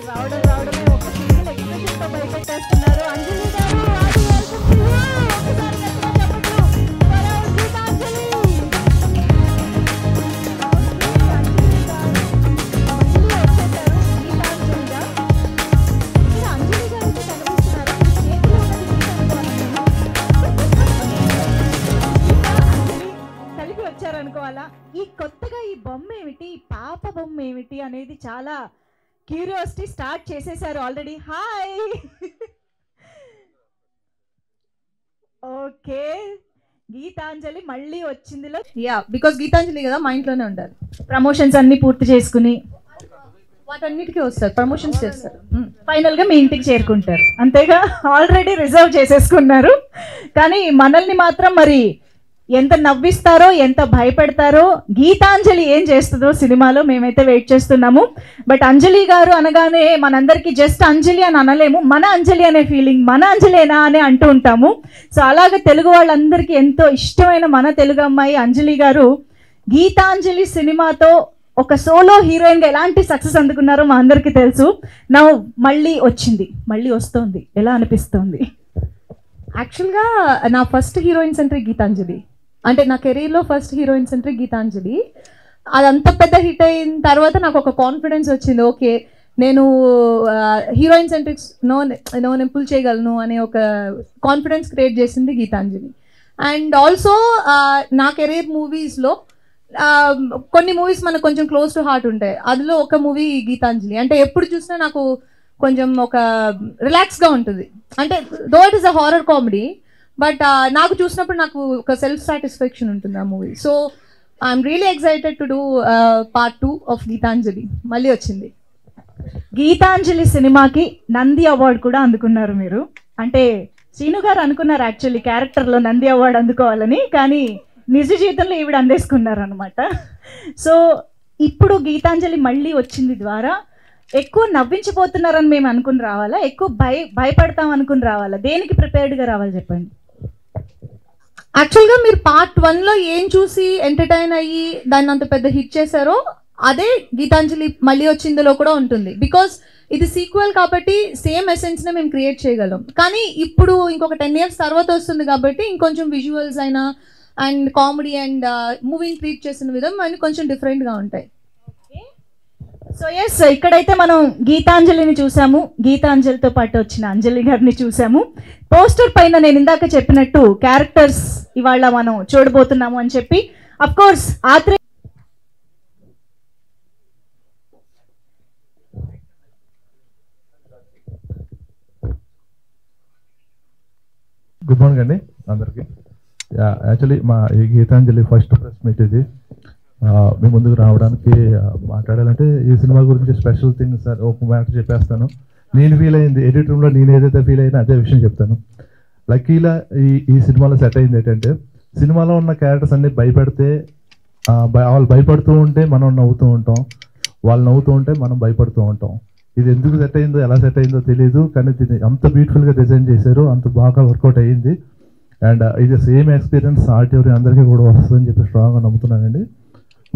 రావడమే ఒక single expression తో భయపెట్టేస్తున్నారు. అంజలి గారు ఆది వెల్కమ్ టు యు. ఒకసారి గట్టిగా చెప్పట్లు ఫర్ అవర్ గీతాంజలి. అంజలి గారు మళ్ళీ వచ్చేసారు గీతాంజలిగా. మీరు అంజలి గారికి కనిపిస్తున్నారు. మీ చేతిలో ఉన్నది గీత అంజలి కలిపి వచ్చారనుకోవాలా. ఈ కొత్తగా ఈ బొమ్మ ఏమిటి, ఈ పాప బొమ్మ ఏమిటి అనేది చాలా క్యూరియాసిటీ స్టార్ట్ చేసేసారు ఆల్రెడీ. హాయ్ ఓకే, గీతాంజలి మళ్ళీ వచ్చిందిలో. యా, బికాస్ గీతాంజలి కదా మా ఇంట్లోనే ఉండాలి. ప్రమోషన్స్ అన్ని పూర్తి చేసుకుని వాటన్నిటికీ వస్తారు, ప్రమోషన్స్ చేస్తారు, ఫైనల్గా మీ ఇంటికి చేరుకుంటారు. అంతేగా, ఆల్రెడీ రిజర్వ్ చేసేసుకున్నారు. కానీ మనల్ని మాత్రం మరి ఎంత నవ్విస్తారో, ఎంత భయపెడతారో, గీతాంజలి ఏం చేస్తుందో సినిమాలో మేమైతే వెయిట్ చేస్తున్నాము. బట్ అంజలి గారు అనగానే మనందరికీ జస్ట్ అంజలి అని అనలేము, మన అంజలి అనే ఫీలింగ్, మన అంజలేనా అని అంటూ ఉంటాము. సో అలాగే తెలుగు వాళ్ళందరికీ ఎంతో ఇష్టమైన మన తెలుగు అమ్మాయి అంజలి గారు గీతాంజలి సినిమాతో ఒక సోలో హీరోయిన్గా ఎలాంటి సక్సెస్ అందుకున్నారో మా అందరికీ తెలుసు. నా మళ్ళీ వచ్చింది, మళ్ళీ వస్తుంది, ఎలా అనిపిస్తుంది? యాక్చువల్గా నా ఫస్ట్ హీరోయిన్ సెంట్రిక్ గీతాంజలి, అంటే నా కెరీర్లో ఫస్ట్ హీరోయిన్ సెంట్రిక్ గీతాంజలి. అదంత పెద్ద హిట్ అయిన తర్వాత నాకు ఒక కాన్ఫిడెన్స్ వచ్చింది. ఓకే, నేను హీరోయిన్ సెంట్రిక్స్ నేను పుల్ చేయగలను అనే ఒక కాన్ఫిడెన్స్ క్రియేట్ చేసింది గీతాంజలి. అండ్ ఆల్సో నా కెరీర్ మూవీస్లో కొన్ని మూవీస్ మనకు కొంచెం క్లోజ్ టు హార్ట్ ఉంటాయి. అందులో ఒక మూవీ గీతాంజలి. అంటే ఎప్పుడు చూసినా నాకు కొంచెం ఒక రిలాక్స్గా ఉంటుంది. అంటే though it is a horror comedy, but నాకు చూసినప్పుడు నాకు ఒక సెల్ఫ్ సాటిస్ఫాక్షన్ ఉంటుంది ఆ movie. So I'm really excited to do part 2 of Geethanjali. మళ్ళీ వచ్చింది. గీతాంజలి సినిమాకి నంది అవార్డు కూడా అందుకున్నారు మీరు. అంటే శ్రీను గారు అనుకున్నారు యాక్చువల్లీ క్యారెక్టర్లో నంది అవార్డు అందుకోవాలని, కానీ నిజ జీవితంలో ఈవిడ అందేసుకున్నారు అనమాట. సో ఇప్పుడు గీతాంజలి మళ్ళీ వచ్చింది ద్వారా ఎక్కువ నవ్వించిపోతున్నారని మేము అనుకుని రావాలా, ఎక్కువ భయపడతాం అనుకుని రావాలా, దేనికి ప్రిపేర్డ్గా రావాలి చెప్పండి? యాక్చువల్గా మీరు పార్ట్ 1లో ఏం చూసి ఎంటర్టైన్ అయ్యి దాన్ని అంత పెద్ద హిట్ చేశారో అదే గీతాంజలి మళ్ళీ వచ్చిందిలో కూడా ఉంటుంది. బికాస్ ఇది సీక్వెల్ కాబట్టి సేమ్ ఎసెన్స్నే మేము క్రియేట్ చేయగలం. కానీ ఇప్పుడు ఇంకొక 10 years తర్వాత వస్తుంది కాబట్టి ఇంకొంచెం విజువల్స్ అయినా అండ్ కామెడీ అండ్ మూవీని ట్రీట్ చేసిన విధం అన్ని కొంచెం డిఫరెంట్గా ఉంటాయి. సో ఎస్, ఇక్కడైతే మనం గీతాంజలిని చూసాము, గీతాంజలితో పాటు వచ్చిన అంజలి గారిని చూసాము. పోస్టర్ పైన నేను ఇందాక చెప్పినట్టు క్యారెక్టర్స్ ఇవాళ మనం చూడబోతున్నాము అని చెప్పి, of course Athreya good morning అండి అందరికీ. యాక్చువల్లీ మా ఈ గీతాంజలి ఫస్ట్ ప్రెస్ మీట్ ఇది. మీ ముందుకు రావడానికి మాట్లాడాలంటే ఈ సినిమా గురించి స్పెషల్ థింగ్ సార్ ఒక మ్యాటర్ చెప్పేస్తాను. నేను ఫీల్ అయింది ఎడిట్ రూమ్లో, నేను ఏదైతే ఫీల్ అయినా అదే విషయం చెప్తాను. లక్కీలా ఈ సినిమాలో సెట్ అయింది ఏంటంటే, సినిమాలో ఉన్న క్యారెక్టర్స్ అన్ని భయపెడితే వాళ్ళు భయపడుతూ ఉంటే మనం నవ్వుతూ ఉంటాం, వాళ్ళు నవ్వుతూ ఉంటే మనం భయపడుతూ ఉంటాం. ఇది ఎందుకు సెట్ అయిందో, ఎలా సెట్ అయిందో తెలియదు, కానీ దీన్ని అంత బ్యూటిఫుల్గా డిజైన్ చేశారు, అంత బాగా వర్కౌట్ అయ్యింది. అండ్ ఇది సేమ్ ఎక్స్పీరియన్స్ ఆర్టివరీ అందరికీ కూడా వస్తుందని చెప్పి స్ట్రాంగ్గా నమ్ముతున్నానండి.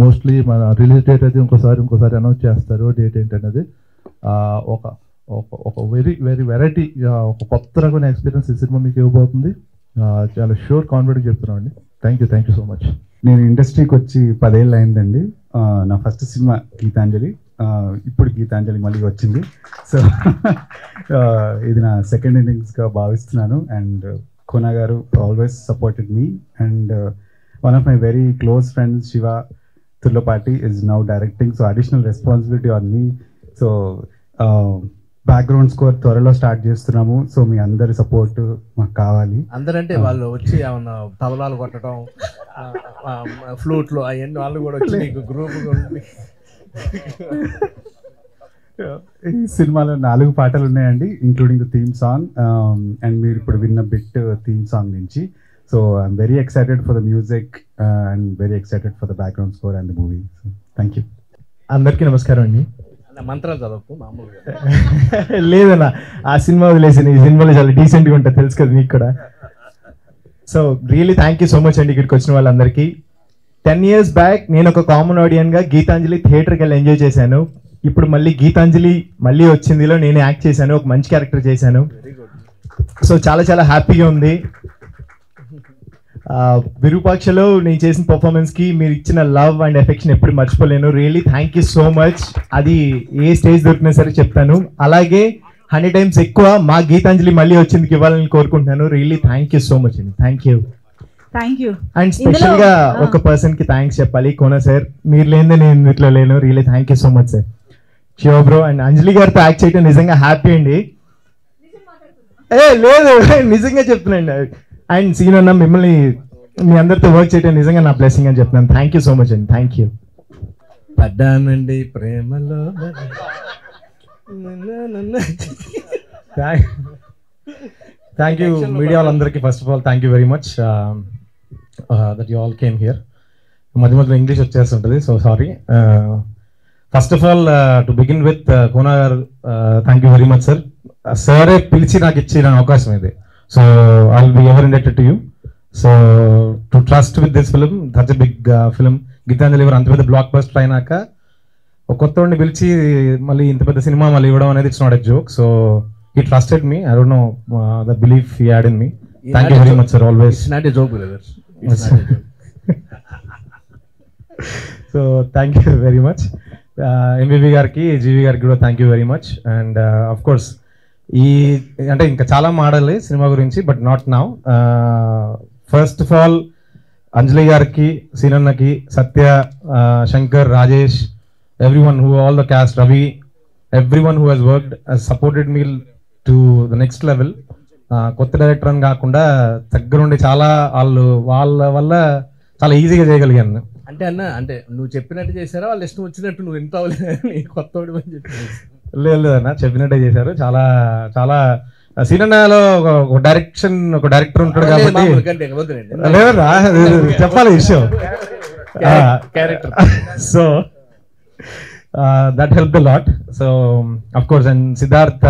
మోస్ట్లీ మన రిలీజ్ డేట్ అయితే ఇంకోసారి అనౌన్స్ చేస్తారు, డేట్ ఏంటనేది. ఒక వెరీ వెరైటీ, ఒక కొత్త రకమైన ఎక్స్పీరియన్స్ ఈ సినిమా మీకు ఇవ్వబోతుంది. చాలా షూర్ కాన్ఫిడెంట్ చెప్తున్నాం అండి. Thank you so much. నేను ఇండస్ట్రీకి వచ్చి 10 ఏళ్ళు అయిందండి. నా ఫస్ట్ సినిమా గీతాంజలి, ఇప్పుడు గీతాంజలి మళ్ళీ వచ్చింది. సో ఇది నా సెకండ్ ఇన్నింగ్స్గా భావిస్తున్నాను. అండ్ కోనా గారు always supported me, and one of my very close friends Shiva Turlapati is now directing, so additional responsibility on me. So background score త్వరలో స్టార్ట్ చేస్తున్నాము. సో మీ అందరి సపోర్ట్ మాకు కావాలి. అందరంటే వాళ్ళు వచ్చి ఏమన్నా తబలాలు కొట్టడం, ఫ్లూట్లు అవన్నీ వాళ్ళు కూడా వచ్చి మీకు గ్రూప్. ఈ సినిమాలో 4 పాటలు ఉన్నాయండి, including the theme song, and మీరు ఇప్పుడు విన్న బిట్ థీమ్ సాంగ్ నుంచి. So I'm very excited for the music and very excited for the background score and the movie. Thank you. అందరికీ నమస్కారం అండి. మంత్రాలు చదవకు మామూలుగా. లేదన్నా, ఆ సినిమా వదిలేసి ఈ సినిమాలో చాలా డీసెంట్గా ఉంటుంది, తెలుసు కదా మీకు కూడా. So really thank you so much అండి ఇక్కడికి వచ్చిన వాళ్ళందరికీ. 10 years బ్యాక్ నేను ఒక కామన్ ఆడియన్గా గీతాంజలి థియేటర్కి వెళ్ళి ఎంజాయ్ చేశాను. ఇప్పుడు మళ్ళీ గీతాంజలి మళ్ళీ వచ్చిందిలో నేను యాక్ట్ చేశాను, ఒక మంచి క్యారెక్టర్ చేశాను. సో చాలా చాలా హ్యాపీగా ఉంది. విరూపాక్షలో నేను చేసిన పర్ఫార్మెన్స్కి మీరు ఇచ్చిన లవ్ అండ్ ఎఫెక్షన్ ఎప్పుడు మర్చిపోలేను. Really thank you so much. అది ఏ స్టేజ్ దొరికినా సరే చెప్తాను. అలాగే 100 times ఎక్కువ మా గీతాంజలి మళ్ళీ వచ్చిందికి ఇవ్వాలని కోరుకుంటున్నాను. Really thank you so much అండి. Thank you. అండ్ స్పెషల్ గా ఒక పర్సన్ కి థ్యాంక్స్ చెప్పాలి, కోన సార్. మీరు లేనిదే నేను ఇట్లా లేను. Really thank you so much sir. Show bro. And Anjali గారితో యాక్ట్ చేయడం నిజంగా హ్యాపీ అండి. లేదు నిజంగా చెప్తున్నాండి. అండ్ సీన్ అన్న మిమ్మల్ని మీ అందరితో వర్క్ చేయడం నిజంగా నా బ్లెస్సింగ్ అని చెప్తున్నాను. థ్యాంక్ యూ సో మచ్ అండి. Thank you. పడ్డానండి ప్రేమలో. థ్యాంక్ యూ మీడియా వాళ్ళందరికీ. First of all thank you very much that you all came here. మధ్య మధ్యలో ఇంగ్లీష్ వచ్చేస్తుంటుంది, so sorry. First of all to begin with Kona garu, thank you very much sir. సారే పిలిచి నాకు ఇచ్చిన అవకాశం ఇది. So I will be ever indebted to you. So to trust with this film, such a big film. Geetanjali garu అంత పెద్ద block buster అయినాక ఒక కొత్త వాడిని పిలిచి మళ్ళీ ఇంత పెద్ద సినిమా మళ్ళీ ఇవ్వడం అనేది it's not a joke. So he trusted me. I don't know the belief he had in me. Thank you very much sir, always. It's not a joke brother. It's not a joke. So thank you very much. MVV గారికి, GV గారికి కూడా thank you very much. And of course ఈ అంటే ఇంకా చాలా మాడాలి cinema గురించి, but not now. First of all Anjali గారికి, సీనన్నకి, Satya, Shankar, Rajesh, everyone who all the cast, Ravi, everyone who has worked has supported me to the next level. కొత్త director అని కాకుండా దగ్గరుండి చాలా వాళ్ళ వల్ల చాలా ఈజీగా చేయగలిగాను. అంటే అన్న, అంటే నువ్వు చెప్పినట్టు చేశారా, వాళ్ళు ఇష్టం వచ్చినట్టు నువ్వు ఎంత అవ్వలేదు కొత్త అని చెప్పి? లేదన్న, చెప్పినట్టే చేశారు. చాలా చాలా సినిమాలో ఒక డైరెక్టర్ ఉంటాడు కాబట్టి లేదన్నా చెప్పాలి విషయం. Character. So that helped a lot. So of course, and Siddharth,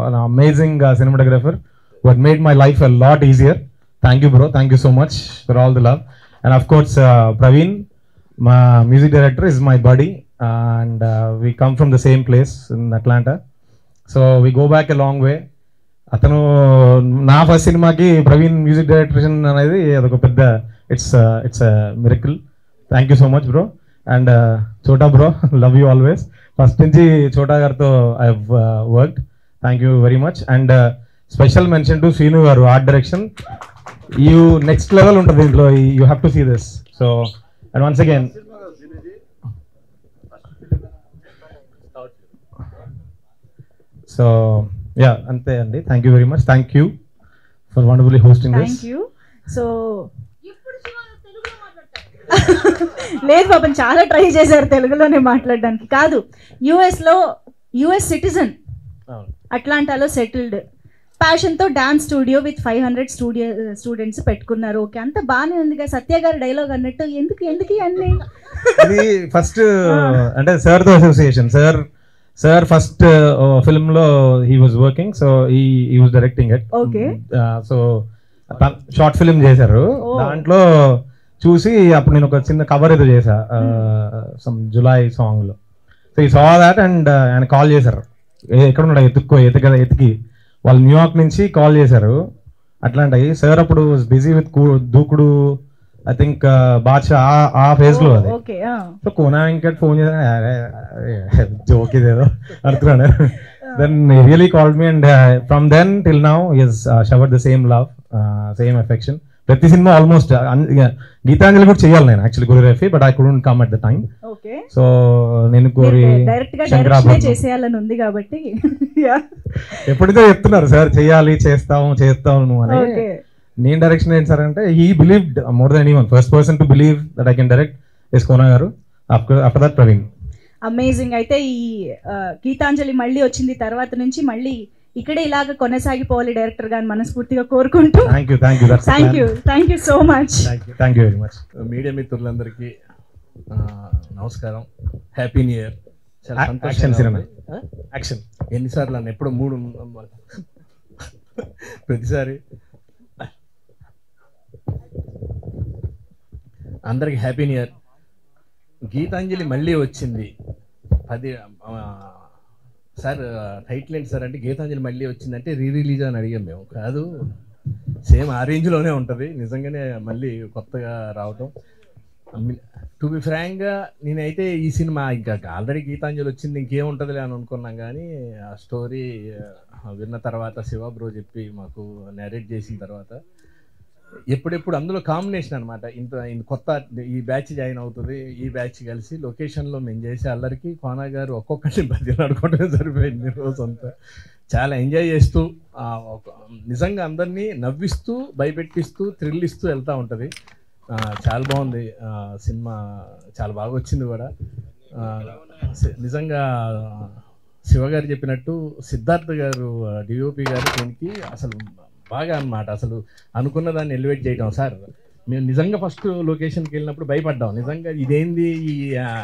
an amazing cinematographer who had made my life a lot easier. Thank you bro, thank you so much for all the love. And of course Praveen, my music director, is my buddy, and we come from the same place in Atlanta, so we go back a long way. అతను నా first సినిమాకి Praveen music direction అనేది అదొక పెద్ద it's miracle. Thank you so much bro. And Chota bro, love you always. First నుంచి చోటా గారితో I have worked. Thank you very much. And special mention to Srinu garu, art direction. You next level ఉంటుంది దీంట్లో. You have to see this. So and once again so yeah అంతే అండి. Thank you very much. Thank you for wonderfully hosting this. Thank you. So లేదు పాపం, చాలా try చేశారు తెలుగులోనే మాట్లాడడానికి. కాదు, యుఎస్ సిటిజన్, అట్లాంటాలో సెటిల్డ్, ప్యాషన్తో డాన్స్ స్టూడియో విత్ 500 స్టూడెంట్స్ పెట్టుకున్నారు. ఓకే, అంత బాగానే ఉంది కదా. సత్య గారి డైలాగ్ అన్నట్టు ఎందుకు అన్ని ఇది ఫస్ట్ అంటే సార్తో అసోసియేషన్. సార్ ఫస్ట్ ఫిల్మ్ లో he was working, so he was directing it. Okay. So short film చేశారు. దాంట్లో చూసి అప్పుడు నేను ఒక చిన్న కవర్ ఏదో చేశా సమ్ జులై సాంగ్ లో. సో ఈ సా దాట్ అండ్ ఆయన కాల్ చేశారు, ఎక్కడ ఉన్నాడు ఎతికి వాళ్ళు న్యూయార్క్ నుంచి కాల్ చేశారు అట్లాంటి. సార్ అప్పుడు busy with Dookudu, I think Baadshah ఆ ఫేజ్ లో అది. సో కోనా వెంకట్ ఫోన్ చేశాను, జోక్ ఇదేదో అనుకున్నాను. Then really called me and from then till now is showered the same love, same affection. ప్రతి సినిమా ఆల్మోస్ట్ గీతాంజలి కూడా చేయాలి నేను actually choreography, but I couldn't come at the time. So నేను చేసేయాలని ఉంది కాబట్టి ఎప్పుడైతే చెప్తున్నారు సార్ చేయాలి, చేస్తావు నువ్వు అని. నేను డైరెక్షన్ ఏంటి సార్ అంటే he believed more than anyone. First person to believe that I can direct is Kona garu. After that Praveen. Amazing. అయితే ఈ గీతాంజలి మళ్ళీ వచ్చింది తర్వాత నుంచి మళ్ళీ ఇక్కడే ఇలాగ కొనసాగిపోవాలి డైరెక్టర్ గారిని మనస్ఫూర్తిగా కోరుకుంటూ. Thank you so much. Thank you very much. Media మిత్రులందరికీ నమస్కారం, హ్యాపీ న్యూ ఇయర్. చాలా సంతోషం. యాక్షన్ ఎన్నిసార్లు అన్న, ఎప్పుడు 3 ప్రతిసారి. అందరికి హ్యాపీ న్యూ ఇయర్. గీతాంజలి మళ్ళీ వచ్చింది. సార్ టైటిల్ ఏంటి సార్ అంటే గీతాంజలి మళ్ళీ వచ్చిందంటే రిలీజ్ అని అడిగాం మేము. కాదు, సేమ్ ఆ రేంజ్లోనే ఉంటుంది, నిజంగానే మళ్ళీ కొత్తగా రావటం. టు బి ఫ్రాంక్గా నేనైతే ఈ సినిమా ఇంకా ఆల్రెడీ గీతాంజలి వచ్చింది ఇంకేముంటుందిలే అని అనుకున్నాం, కానీ ఆ స్టోరీ విన్న తర్వాత శివ బ్రో చెప్పి మాకు నేరేట్ చేసిన తర్వాత ఎప్పుడెప్పుడు అందులో కాంబినేషన్ అనమాట. ఇంత కొత్త ఈ బ్యాచ్ జాయిన్ అవుతుంది, ఈ బ్యాచ్ కలిసి లొకేషన్లో మేము చేసే అల్లరికి కోనా గారు ఒక్కొక్కరిని బదిలాడుకోవడమే సరిపోయింది రోజంతా. చాలా ఎంజాయ్ చేస్తూ నిజంగా అందరినీ నవ్విస్తూ భయపెట్టిస్తూ థ్రిల్ ఇస్తూ వెళ్తూ ఉంటుంది. చాలా బాగుంది సినిమా, చాలా బాగా వచ్చింది కూడా. నిజంగా శివగారు చెప్పినట్టు సిద్ధార్థ్ గారు డిఓపి గారు దీనికి అసలు బాగా అన్నమాట. అసలు అనుకున్న దాన్ని ఎలివేట్ చేయటం. సార్ మేము నిజంగా ఫస్ట్ లొకేషన్కి వెళ్ళినప్పుడు భయపడ్డాం, నిజంగా ఇదేంది ఈ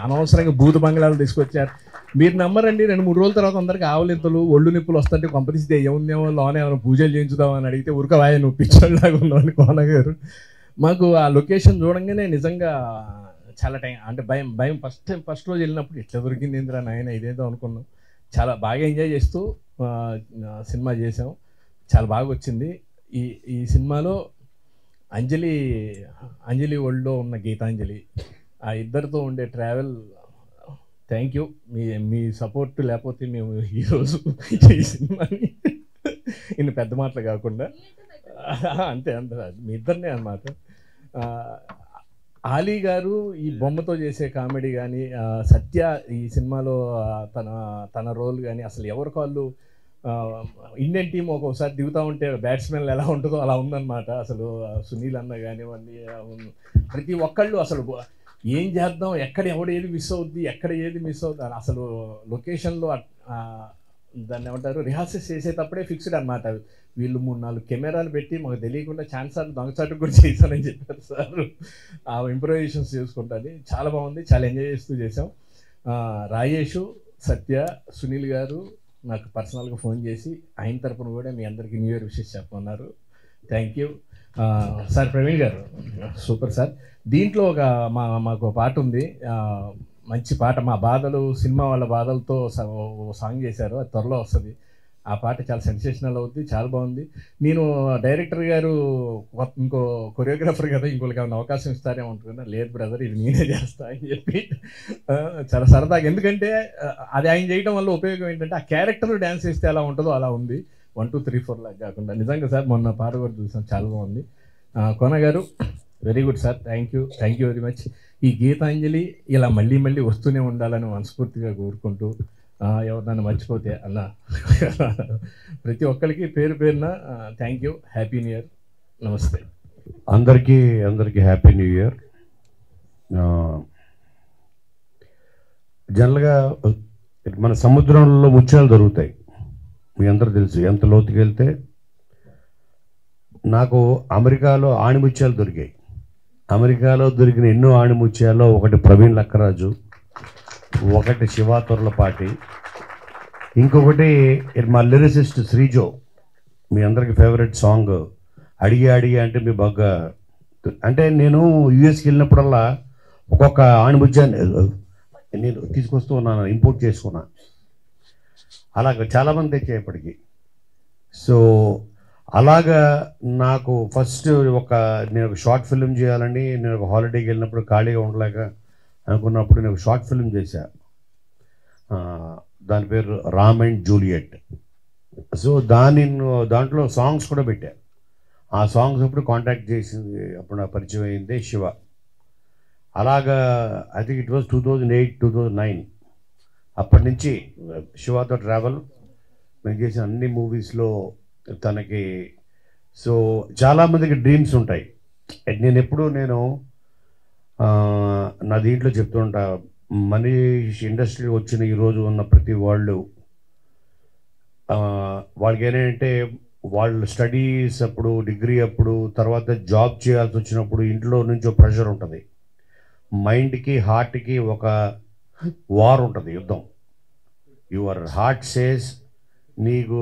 అనవసరంగా భూత బంగ్లాలు తీసుకొచ్చారు. మీరు నమ్మరండి, 2-3 రోజుల తర్వాత అందరికి ఆవలింతలు ఒళ్ళు నిప్పులు వస్తుంటే పంపిస్తే ఏముందేమో లోనే ఏమైనా పూజలు చేయించుదామని అడిగితే ఉరకవాయ నువ్వు పిచ్చోళ్ళలాగా ఉన్నావు కోన గారు. మాకు ఆ లొకేషన్ చూడంగానే నిజంగా చాలా టైం అంటే భయం ఫస్ట్ రోజు వెళ్ళినప్పుడు ఎట్లా దొరికింది ఏంద్రా నాయన ఇదేదో అనుకున్నాం. చాలా బాగా ఎంజాయ్ చేస్తూ సినిమా చేసాం, చాలా బాగా వచ్చింది. ఈ సినిమాలో అంజలి వరల్డ్లో ఉన్న గీతాంజలి, ఆ ఇద్దరితో ఉండే travel, thank you. Me support లేకపోతే మేము ఈరోజు ఈ సినిమాని ఇన్ని పెద్ద మాటలు కాకుండా అంతే మీ ఇద్దరినే అన్నమాట. ఆలీ గారు ఈ బొమ్మతో చేసే కామెడీ కానీ, సత్య ఈ సినిమాలో తన రోల్ కానీ, అసలు ఎవరి కాళ్ళు ఇండియన్ టీం ఒక్కొక్కసారి దిగుతూ ఉంటే బ్యాట్స్మెన్ ఎలా ఉంటుందో అలా ఉందన్నమాట. అసలు సునీల్ అన్న కానివ్వండి, ప్రతి ఒక్కళ్ళు అసలు ఏం చేద్దాం, ఎక్కడ ఏది మిస్ అవుద్ది, ఎక్కడ ఏది మిస్ అవుతుంది అసలు లొకేషన్లో దాన్ని ఏమంటారు రిహార్సల్స్ చేసేటప్పుడే ఫిక్స్డ్ అనమాట. వీళ్ళు 3-4 కెమెరాలు పెట్టి మాకు తెలియకుండా ఛాన్సార్లు దొంగచాటు కూడా చేశానని చెప్పారు సార్. ఆ ఇంప్రూవైజేషన్స్ చేసుకుంటుంది, చాలా బాగుంది, చాలా ఎంజాయ్ చేస్తూ చేసాం. రాజేష్, సత్య, సునీల్ గారు నాకు పర్సనల్గా ఫోన్ చేసి ఆయన తరపున కూడా మీ అందరికీ న్యూ ఇయర్ విషెస్ చెప్పమన్నారు. Thank you sir. Praveen garu super sir. దీంట్లో మాకు పాట ఉంది, మంచి పాట. మా బాధలు సినిమా వాళ్ళ బాధలతో సాంగ్ చేశారు, అది త్వరలో వస్తుంది. ఆ పాట చాలా సెన్సేషనల్ అవుతుంది, చాలా బాగుంది. నేను డైరెక్టర్ గారు ఇంకో కొరియోగ్రాఫర్ కదా, ఇంకోళ్ళకి ఏమైనా అవకాశం ఇస్తారేమో అనుకున్నా. లేదు బ్రదర్, ఇది నేనే చేస్తా అని చెప్పి చాలా సరదాగా, ఎందుకంటే అది ఆయన చేయడం వల్ల ఉపయోగం ఏంటంటే ఆ క్యారెక్టర్ డ్యాన్స్ చేస్తే ఎలా ఉంటుందో అలా ఉంది. 1, 2, 3, 4 లాగా కాకుండా. నిజంగా సార్ మొన్న పాట కూడా చూసాం, చాలా బాగుంది. కోన గారు very good sir, thank you very much. ఈ గీతాంజలి ఇలా మళ్ళీ వస్తూనే ఉండాలని మనస్ఫూర్తిగా కోరుకుంటూ, ఎవరినైనా మర్చిపోతే అన్న ప్రతి ఒక్కరికి పేరున thank you. Happy new year, నమస్తే. అందరికీ హ్యాపీ న్యూ ఇయర్. జనరల్గా మన సముద్రంలో ముత్యాలు దొరుకుతాయి, మీ అందరూ తెలుసు. ఎంత లోతుకి వెళ్తే నాకు అమెరికాలో ఆణిముత్యాలు దొరికాయి. అమెరికాలో దొరికిన ఎన్నో ఆణిముత్యాల్లో ఒకటి ప్రవీణ్ లక్కరాజు, ఒకటి శివ తొర్లపాటి, ఇంకొకటి మా లిరిసిస్ట్ శ్రీజో. మీ అందరికి ఫేవరెట్ సాంగ్ అడిగి అంటే మీ బాగా అంటే నేను యూఎస్కి వెళ్ళినప్పుడల్లా ఒక్కొక్క ఆణిముత్యాన్ని నేను తీసుకొస్తూ ఉన్నాను, ఇంపోర్ట్ చేసుకున్నా. అలాగ చాలామంది తెచ్చేపటికి. సో అలాగా నాకు ఫస్ట్ నేను ఒక షార్ట్ ఫిల్మ్ చేయాలని నేను ఒక హాలిడేకి వెళ్ళినప్పుడు ఖాళీగా ఉండలేక అనుకున్నప్పుడు నేను ఒక షార్ట్ ఫిల్మ్ చేశా. దాని పేరు రామ్ అండ్ జూలియట్. సో దాంట్లో సాంగ్స్ కూడా పెట్టా. ఆ సాంగ్స్ అప్పుడు కాంటాక్ట్ చేసింది, అప్పుడు నాకు పరిచయం అయింది శివ. అలాగా ఐ థింక్ ఇట్ వాజ్ 2008, 2009. అప్పటి నుంచి శివతో ట్రావెల్ నేను చేసిన అన్ని మూవీస్లో తనకి. సో చాలామందికి డ్రీమ్స్ ఉంటాయి. నేను నా దీంట్లో చెప్తుంటా, మనీష్ ఇండస్ట్రీ వచ్చిన ఈరోజు ఉన్న ప్రతి వాళ్ళకి ఏంటంటే వాళ్ళు స్టడీస్ అప్పుడు, డిగ్రీ అప్పుడు, తర్వాత జాబ్ చేయాల్సి వచ్చినప్పుడు ఇంట్లో నుంచి ప్రెషర్ ఉంటుంది. మైండ్కి హార్ట్కి ఒక వార్ ఉంటుంది, యుద్ధం. యువర్ హార్ట్ సేస్ నీకు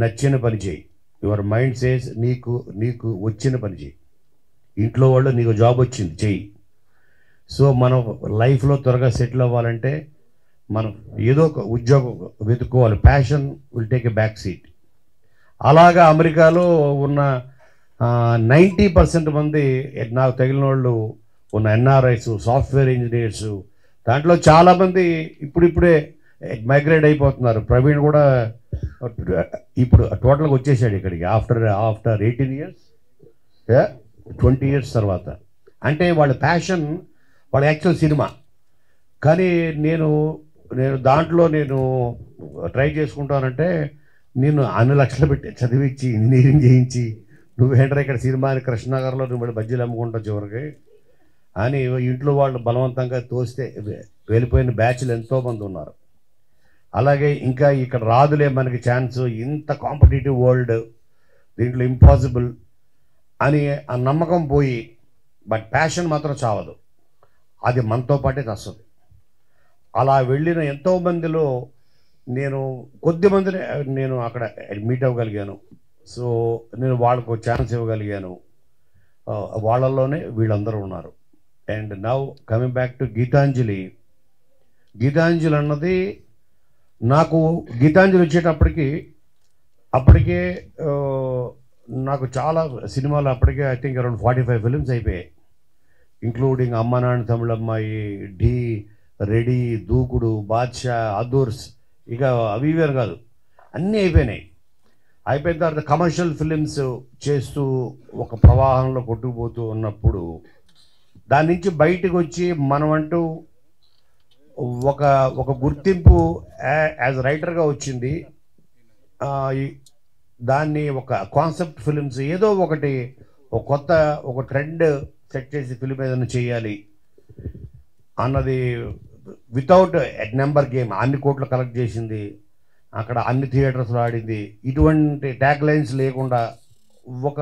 నచ్చిన పని చేయి, యువర్ మైండ్ సేస్ నీకు వచ్చిన పని చేయి. ఇంట్లో వాళ్ళు నీకు జాబ్ వచ్చింది చెయ్యి. సో మనం లైఫ్లో త్వరగా సెటిల్ అవ్వాలంటే మనం ఏదో ఒక ఉద్యోగం వెతుక్కోవాలి, passion will take a back seat. అలాగా అమెరికాలో ఉన్న 90% మంది నాకు తగిలిన వాళ్ళు ఉన్న ఎన్ఆర్ఐస్, సాఫ్ట్వేర్ ఇంజనీర్స్, దాంట్లో చాలామంది ఇప్పుడిప్పుడే మైగ్రేట్ అయిపోతున్నారు. ప్రవీణ్ కూడా ఇప్పుడు టోటల్గా వచ్చేసాడు ఇక్కడికి ఆఫ్టర్ 18 years, 20 years తర్వాత. అంటే వాళ్ళ ప్యాషన్, వాళ్ళ యాక్చువల్ సినిమా. కానీ నేను దాంట్లో ట్రై చేసుకుంటానంటే, నేను అన్ని లక్షలు పెట్టి చదివించి ఇంజనీరింగ్ చేయించి నువ్వేంటారా ఇక్కడ సినిమా అని కృష్ణనగర్లో నువ్వు బజ్జీలు అమ్ముకుంటావు చివరికి అని ఇంట్లో వాళ్ళు బలవంతంగా తోస్తే వెళ్ళిపోయిన బ్యాచ్లు ఎంతోమంది ఉన్నారు. అలాగే ఇంకా ఇక్కడ రాదులే మనకి ఛాన్స్, ఇంత కాంపిటేటివ్ వరల్డ్, దీంట్లో ఇంపాసిబుల్ అని ఆ నమ్మకం పోయి, బట్ ప్యాషన్ మాత్రం చావదు, అది మనతో పాటే వస్తుంది. అలా వెళ్ళిన ఎంతోమందిలో నేను కొద్దిమందిని నేను అక్కడ మీట్ అవ్వగలిగాను. సో నేను వాళ్ళకు ఛాన్స్ ఇవ్వగలిగాను. వాళ్ళల్లోనే వీళ్ళందరూ ఉన్నారు. And now coming back to Geethanjali. Geethanjali అన్నది నాకు గీతాంజలి అప్పటికే నాకు చాలా సినిమాలు అప్పటికే ఐ థింక్ అరౌండ్ 45 ఫిలిమ్స్ అయిపోయాయి, ఇంక్లూడింగ్ అమ్మ నాన్న తమిళమ్మాయి, ఢీ, రెడీ, దూకుడు, బాద్షా, అదూర్స్, ఇక అవి వేరు కాదు, అన్నీ అయిపోయినాయి. అయిపోయిన తర్వాత కమర్షియల్ ఫిలిమ్స్ చేస్తూ ఒక ప్రవాహంలో కొట్టుకుపోతూ ఉన్నప్పుడు దాని నుంచి బయటకు వచ్చి మనం అంటూ ఒక గుర్తింపు యాజ్ రైటర్గా వచ్చింది. దాన్ని ఒక కాన్సెప్ట్ ఫిలిమ్స్ ఏదో ఒకటి ఒక ట్రెండ్ సెట్ చేసి ఫిలిం ఏదైనా చేయాలి అన్నది వితౌట్ నెంబర్ గేమ్ అన్ని కోట్లు కలెక్ట్ చేసింది, అక్కడ అన్ని థియేటర్స్లో ఆడింది. ఇటువంటి ట్యాగ్ లైన్స్ లేకుండా ఒక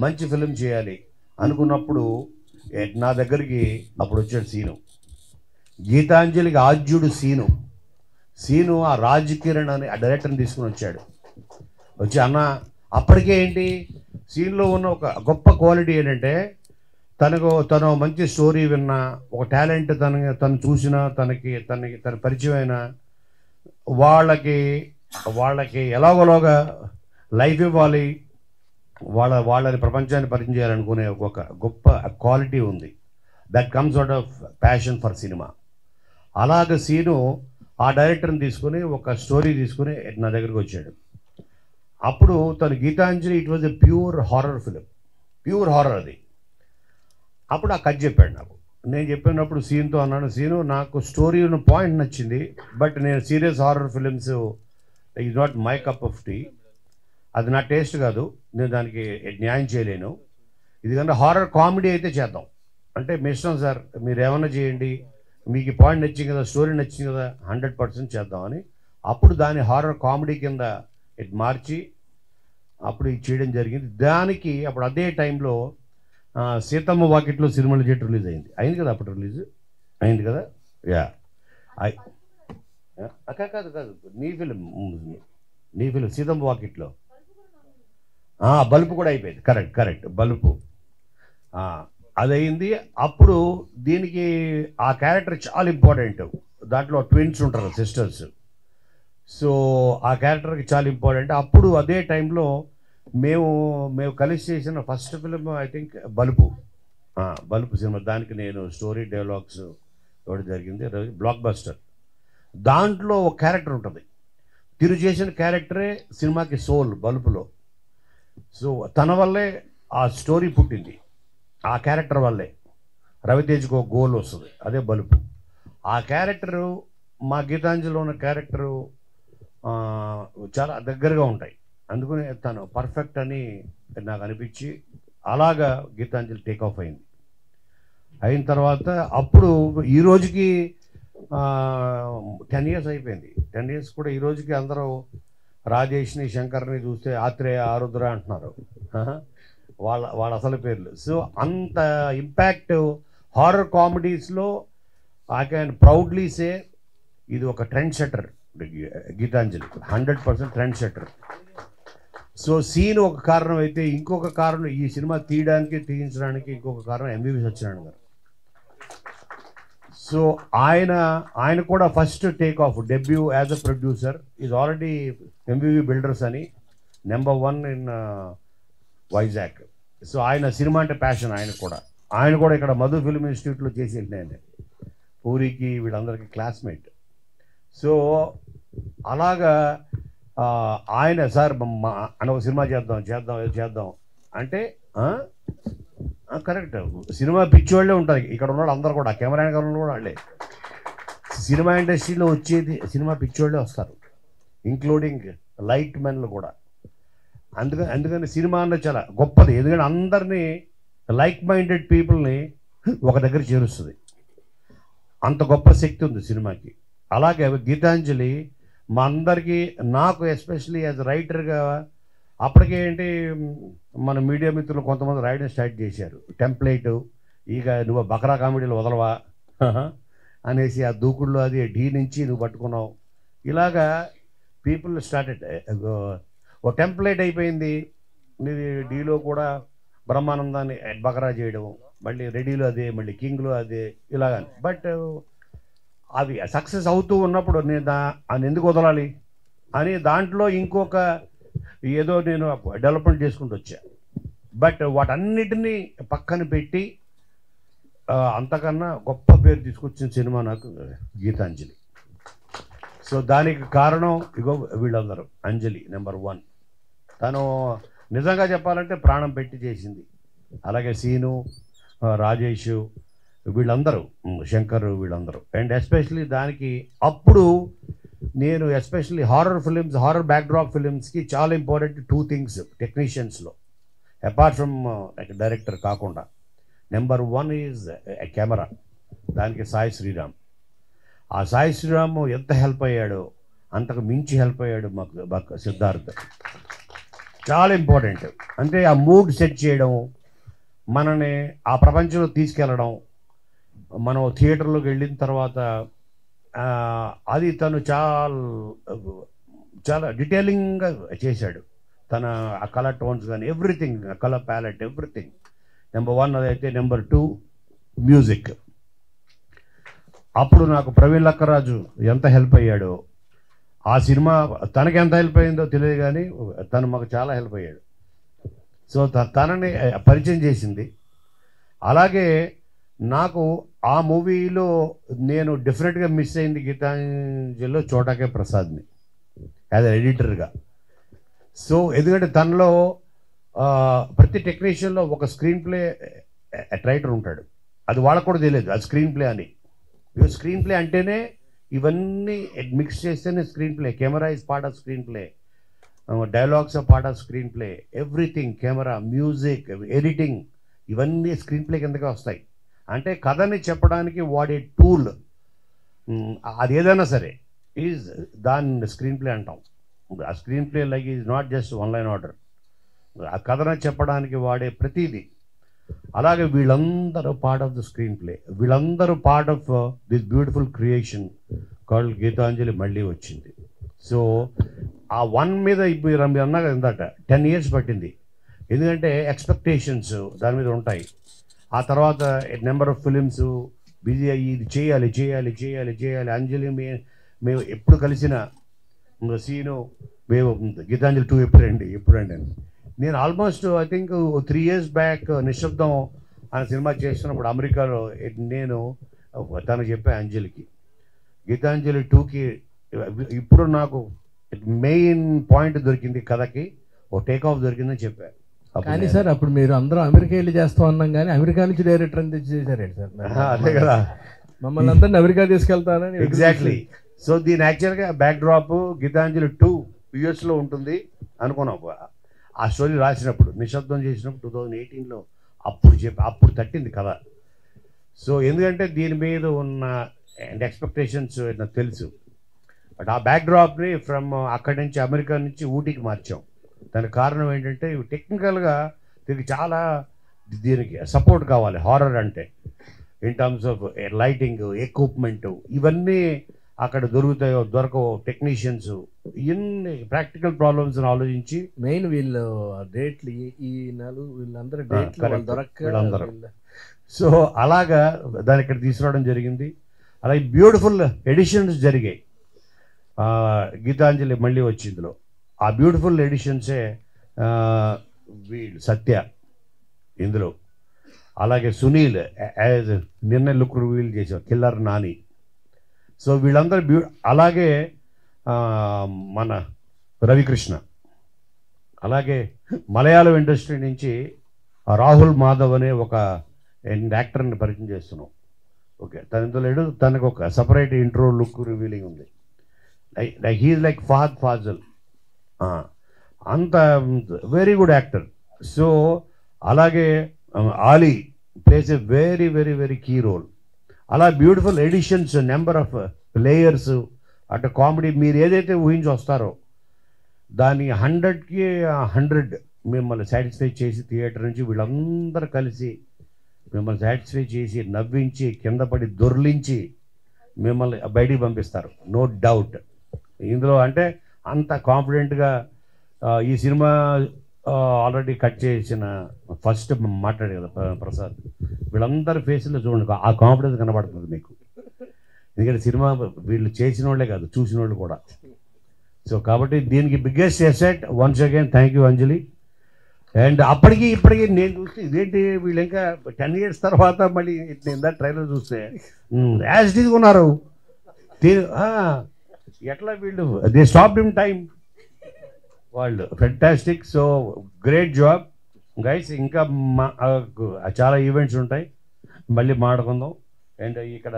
మంచి ఫిలిం చేయాలి అనుకున్నప్పుడు నా దగ్గరికి అప్పుడు వచ్చాడు సీను. గీతాంజలికి ఆద్యుడు సీను ఆ రాజ్ కిరణ్ అని ఆ డైరెక్టర్ని తీసుకుని వచ్చి అన్న, అప్పటికే ఏంటి సీన్లో ఉన్న ఒక గొప్ప క్వాలిటీ ఏంటంటే తను మంచి స్టోరీ విన్నా, ఒక టాలెంట్ తను చూసినా, తన పరిచయమైన వాళ్ళకి ఎలాగోలాగా లైఫ్ ఇవ్వాలి, వాళ్ళని ప్రపంచాన్ని పరిచయం చేయాలనుకునే ఒక గొప్ప క్వాలిటీ ఉంది. That comes out of passion for cinema. అలాగే సీను ఆ డైరెక్టర్ని తీసుకుని ఒక స్టోరీ తీసుకుని నా దగ్గరికి వచ్చాడు. అప్పుడు తను Geethanjali it was a pure horror film, pure horror అది. అప్పుడు ఆ కథ చెప్పాడు నాకు. నేను చెప్పినప్పుడు సీన్తో అన్నాను, సీను నాకు స్టోరీ ఉన్న పాయింట్ నచ్చింది, బట్ నేను serious horror films is not my cup of tea, అది నా టేస్ట్ కాదు, నేను దానికి న్యాయం చేయలేను. ఇది కన్నా హారర్ కామెడీ అయితే చేద్దాం అంటే మీ ఇష్టం సార్, మీరు ఏమన్నా చేయండి, మీకు ఈ పాయింట్ నచ్చింది కదా, స్టోరీ నచ్చింది కదా, 100% చేద్దామని. అప్పుడు దాని హారర్ కామెడీ కింద మార్చి అప్పుడు ఇది చేయడం జరిగింది. దానికి అప్పుడు అదే టైంలో సీతమ్మ వాకిట్లో సినిమాల జెట్ రిలీజ్ అయింది కదా, అప్పుడు రిలీజ్ అయింది కదా. కాదు నీ ఫిలిం సీతమ్మ వాకిట్లో బల్బు కూడా అయిపోయింది. కరెక్ట్ బల్బు అదయింది. అప్పుడు దీనికి ఆ క్యారెక్టర్ చాలా ఇంపార్టెంట్, దాంట్లో ట్విన్స్ ఉంటారు సిస్టర్స్, సో ఆ క్యారెక్టర్కి చాలా ఇంపార్టెంట్. అప్పుడు అదే టైంలో మేము కలిసి చేసిన first film I think bulb cinema. దానికి నేను స్టోరీ డైలాగ్స్ ఇవ్వడం జరిగింది, బ్లాక్ బస్టర్. దాంట్లో ఒక క్యారెక్టర్ ఉంటుంది, తిరు చేసిన క్యారెక్టరే సినిమాకి సోల్ బల్బులో. సో తన వల్లే ఆ స్టోరీ పుట్టింది, ఆ క్యారెక్టర్ వల్లే రవితేజ్కి ఒక గోల్ వస్తుంది, అదే బల్బు. ఆ క్యారెక్టరు మా గీతాంజలిలో ఉన్న క్యారెక్టరు చాలా దగ్గరగా ఉంటాయి, అందుకని తను పర్ఫెక్ట్ అని నాకు అనిపించి అలాగా గీతాంజలి టేక్ ఆఫ్ అయిన తర్వాత అప్పుడు ఈ రోజుకి 10 years అయిపోయింది. 10 years కూడా ఈ రోజుకి అందరూ రాజేష్ని, శంకర్ని చూస్తే ఆత్రేయ, ఆరుద్ర అంటున్నారు, వాళ్ళ అసలు పేర్లు. సో అంత ఇంపాక్ట్ హారర్ కామెడీస్లో ఐ క్యాన్ ప్రౌడ్లీ సే ఇది ఒక trend setter Geethanjali, 100% trend setter. So scene ఒక కారణం అయితే, ఇంకొక కారణం ఈ సినిమా తీయించడానికి ఇంకొక కారణం ఎంవివి సత్యనారాయణ గారు. సో ఆయన కూడా first take off debut as a producer is already MVV builders అని నెంబర్ 1 ఇన్ వైజాగ్. సో ఆయన సినిమా అంటే ప్యాషన్ ఆయన కూడా ఇక్కడ మధు ఫిల్మ్ ఇన్స్టిట్యూట్లో చేసి వెళ్ళినాయండి, పూరికి వీళ్ళందరికీ క్లాస్మేట్. సో అలాగా ఆయన సార్ అని ఒక సినిమా చేద్దాం అంటే కరెక్ట్, సినిమా పిచ్చివాళ్ళే ఉంటారు ఇక్కడ ఉన్న అందరూ కూడా, కెమెరా వెనకాల కూడా వాళ్ళే. సినిమా ఇండస్ట్రీలో వచ్చేది సినిమా పిచ్చివాళ్ళే వస్తారు, ఇంక్లూడింగ్ లైట్ మెన్లు కూడా. అందుకని సినిమా అన్నది చాలా గొప్పది, ఎందుకంటే అందరినీ లైక్ మైండెడ్ పీపుల్ని ఒక దగ్గర చేరుస్తుంది, అంత గొప్ప శక్తి ఉంది సినిమాకి. అలాగే గీతాంజలి మా అందరికీ, నాకు ఎస్పెషలీ యాజ్ రైటర్గా అప్పటికే ఏంటి మన మీడియా మిత్రులు కొంతమంది రాయడం స్టార్ట్ చేశారు, టెంప్లెట్ ఇక నువ్వు బకరా కామెడీలు వదలవా అనేసి ఆ దూకుళ్ళు అది డీ నుంచి నువ్వు పట్టుకున్నావు, ఇలాగా పీపుల్ స్టార్టెడ్ ఓ టెంప్లెట్ అయిపోయింది. నీది డీలో కూడా బ్రహ్మానందాన్ని బకరా చేయడం, మళ్ళీ రెడీలో అదే, మళ్ళీ కింగ్లో అదే, ఇలాగా. బట్ అవి సక్సెస్ అవుతూ ఉన్నప్పుడు నేను ఎందుకు వదలాలి అని దాంట్లో ఇంకొక ఏదో నేను డెవలప్మెంట్ చేసుకుంటూ వచ్చా. బట్ వాటన్నిటినీ పక్కన పెట్టి అంతకన్నా గొప్ప పేరు తీసుకొచ్చిన సినిమా నాకు గీతాంజలి. సో దానికి కారణం ఇగో వీళ్ళందరూ. అంజలి నెంబర్ 1, తను నిజంగా చెప్పాలంటే ప్రాణం పెట్టి చేసింది. అలాగే సీను, రాజేష్, వీళ్ళందరూ, శంకర్, వీళ్ళందరూ. అండ్ ఎస్పెషలీ దానికి అప్పుడు నేను especially horror films, horror backdrop ఫిలిమ్స్కి చాలా ఇంపార్టెంట్ 2 థింగ్స్ టెక్నీషియన్స్లో, అపార్ట్ ఫ్రమ్ డైరెక్టర్ కాకుండా. నెంబర్ 1 ఈజ్ కెమెరా, దానికి సాయి శ్రీరామ్. ఆ సాయి శ్రీరామ్ ఎంత హెల్ప్ అయ్యాడో అంతకు మించి హెల్ప్ అయ్యాడు మాకు సిద్ధార్థ్. చాలా ఇంపార్టెంట్, అంటే ఆ మూడ్ సెట్ చేయడం, మనని ఆ ప్రపంచంలో తీసుకెళ్ళడం. మనం థియేటర్లోకి వెళ్ళిన తర్వాత అది తను చాలా డీటెయిలింగ్గా చేశాడు. తన ఆ కలర్ టోన్స్ కానీ everything, colour palette everything. Number 1 అదైతే. Number 2 music. అప్పుడు నాకు ప్రవీణ్ లక్కరాజు ఎంత హెల్ప్ అయ్యాడో, ఆ సినిమా తనకి ఎంత హెల్ప్ అయ్యిందో తెలియదు కానీ తను మాకు చాలా హెల్ప్ అయ్యాడు. సో తనని పరిచయం చేసింది. అలాగే నాకు ఆ మూవీలో నేను డెఫినెట్గా మిస్ అయింది గీతాంజలిలో చోటాకే ప్రసాద్ని యాజ్ ఎడిటర్గా. సో ఎందుకంటే తనలో ప్రతి టెక్నీషియన్లో ఒక స్క్రీన్ ప్లే రైటర్ ఉంటాడు, అది వాళ్ళకు కూడా తెలియదు అది స్క్రీన్ ప్లే అని. స్క్రీన్ ప్లే అంటేనే ఇవన్నీ మిక్స్ చేస్తేనే screenplay. Camera is part of screenplay, dialogues are part of screenplay, everything, camera, music, editing, ఇవన్నీ స్క్రీన్ ప్లే కిందకే వస్తాయి. అంటే కథని చెప్పడానికి వాడే టూల్ అది ఏదైనా సరే ఈజ్ దాన్ని స్క్రీన్ ప్లే అంటాం. ఆ screenplay like is not just 1 line order, ఆ కథని చెప్పడానికి వాడే ప్రతిదీ. అలాగే వీళ్ళందరూ part of the screenplay, వీళ్ళందరూ part of this beautiful creation called Geethanjali మళ్ళీ వచ్చింది. సో ఆ 1 మీద మీరు అన్నా కదా ఇందాక 10 years పట్టింది, ఎందుకంటే ఎక్స్పెక్టేషన్స్ దాని మీద ఉంటాయి. ఆ తర్వాత నెంబర్ ఆఫ్ ఫిలిమ్స్ బిజీ అయ్యి ఇది చేయాలి చేయాలి చేయాలి చేయాలి. అంజలి మేము ఎప్పుడు కలిసిన సీను మేము గీతాంజలి 2 ఎప్పుడండి అని నేను almost I think 3 years back నిశ్శబ్దం అనే సినిమా చేస్తున్నప్పుడు అమెరికాలో నేను తను చెప్పా అంజలికి గీతాంజలి 2కి ఇప్పుడు నాకు మెయిన్ పాయింట్ దొరికింది, కథకి ఓ టేక్ ఆఫ్ దొరికిందని చెప్పా. కానీ సార్ అప్పుడు మీరు అందరూ అమెరికా వెళ్ళి చేస్తాం అన్నాం, కానీ అమెరికా నుంచి డైరెక్టర్ అని తెచ్చి చేశారండి సార్. అదే కదా, మమ్మల్ని అందరినీ అమెరికా తీసుకెళ్తానని. ఎగ్జాక్ట్లీ. సో దీని యాక్చువల్గా బ్యాక్ డ్రాప్ గీతాంజలి 2 US ఉంటుంది అనుకున్నాం. ఆ స్టోరీ రాసినప్పుడు నిశ్శబ్దం చేసినప్పుడు 2018లో అప్పుడు తట్టింది కథ. సో ఎందుకంటే దీని మీద ఉన్న ఎక్స్పెక్టేషన్స్ నాకు తెలుసు. బట్ ఆ బ్యాక్ డ్రాప్ని ఫ్రమ్ అక్కడి నుంచి అమెరికా నుంచి ఊటీకి మార్చాం. దానికి కారణం ఏంటంటే ఇవి టెక్నికల్గా దీనికి చాలా దీనికి సపోర్ట్ కావాలి. హారర్ అంటే in terms of lighting, equipment, ఇవన్నీ అక్కడ దొరుకుతాయో దొరకవో, టెక్నీషియన్స్, ఇన్ని ప్రాక్టికల్ ప్రాబ్లమ్స్ ఆలోచించి మెయిన్ వీళ్ళు డేట్లు ఈ వీళ్ళందరూ డేట్లు దొరక. సో అలాగా దాన్ని ఇక్కడ తీసుకురావడం జరిగింది. అలాగే బ్యూటిఫుల్ ఎడిషన్స్ జరిగాయి. గీతాంజలి మళ్ళీ వచ్చి ఇందులో ఆ బ్యూటిఫుల్ ఎడిషన్సే వీళ్ళు సత్య ఇందులో, అలాగే సునీల్ యాజ్ నిన్న లుక్ రివీల్ చేశారు, కిల్లర్ నాని. సో వీళ్ళందరూ అలాగే మన రవికృష్ణ, అలాగే మలయాళం ఇండస్ట్రీ నుంచి రాహుల్ మాధవ్ అనే ఒక యాక్టర్ని పరిచయం చేస్తున్నాం. ఓకే, తను ఇందులో లేడు, తనకు ఒక సపరేట్ ఇంట్రో లుక్ రివీలింగ్ ఉంది. హీఈస్ లైక్ ఫహద్ ఫాజల్, అంత వెరీ గుడ్ యాక్టర్. సో అలాగే Ali plays a very very very key role. అలా beautiful additions, number of players, అటు కామెడీ మీరు ఏదైతే ఊహించి వస్తారో దాన్ని 100కి 100 మిమ్మల్ని సాటిస్ఫై చేసి థియేటర్ నుంచి వీళ్ళందరూ కలిసి మిమ్మల్ని సాటిస్ఫై చేసి నవ్వించి కింద పడి దొర్లించి మిమ్మల్ని బయటికి పంపిస్తారు, నో డౌట్. ఇందులో అంటే అంత కాన్ఫిడెంట్గా ఈ సినిమా ఆల్రెడీ కట్ చేసిన ఫస్ట్ మాట్లాడే కదా ప్రసాద్, వీళ్ళందరి ఫేస్లో చూడండి ఆ కాన్ఫిడెన్స్ కనబడుతుంది మీకు. ఎందుకంటే సినిమా వీళ్ళు చేసిన వాళ్ళే కాదు, చూసిన వాళ్ళు కూడా. సో కాబట్టి దీనికి biggest asset. Once again thank you Anjali. And అప్పటికి ఇప్పటికీ నేను చూస్తే ఇదేంటి వీళ్ళు ఇంకా 10 years తర్వాత మళ్ళీ నేను ట్రైలర్ చూస్తే యాజ్ ఇట్ ఈజ్ ఉన్నారు. ఎట్లా వీళ్ళు దే స్టాప్డ్ ఇన్ టైం, వాళ్ళు fantastic. So great job guys. ఇంకా చాలా ఈవెంట్స్ ఉంటాయి, మళ్ళీ మాట్లాడుకుందాం. అండ్ ఇక్కడ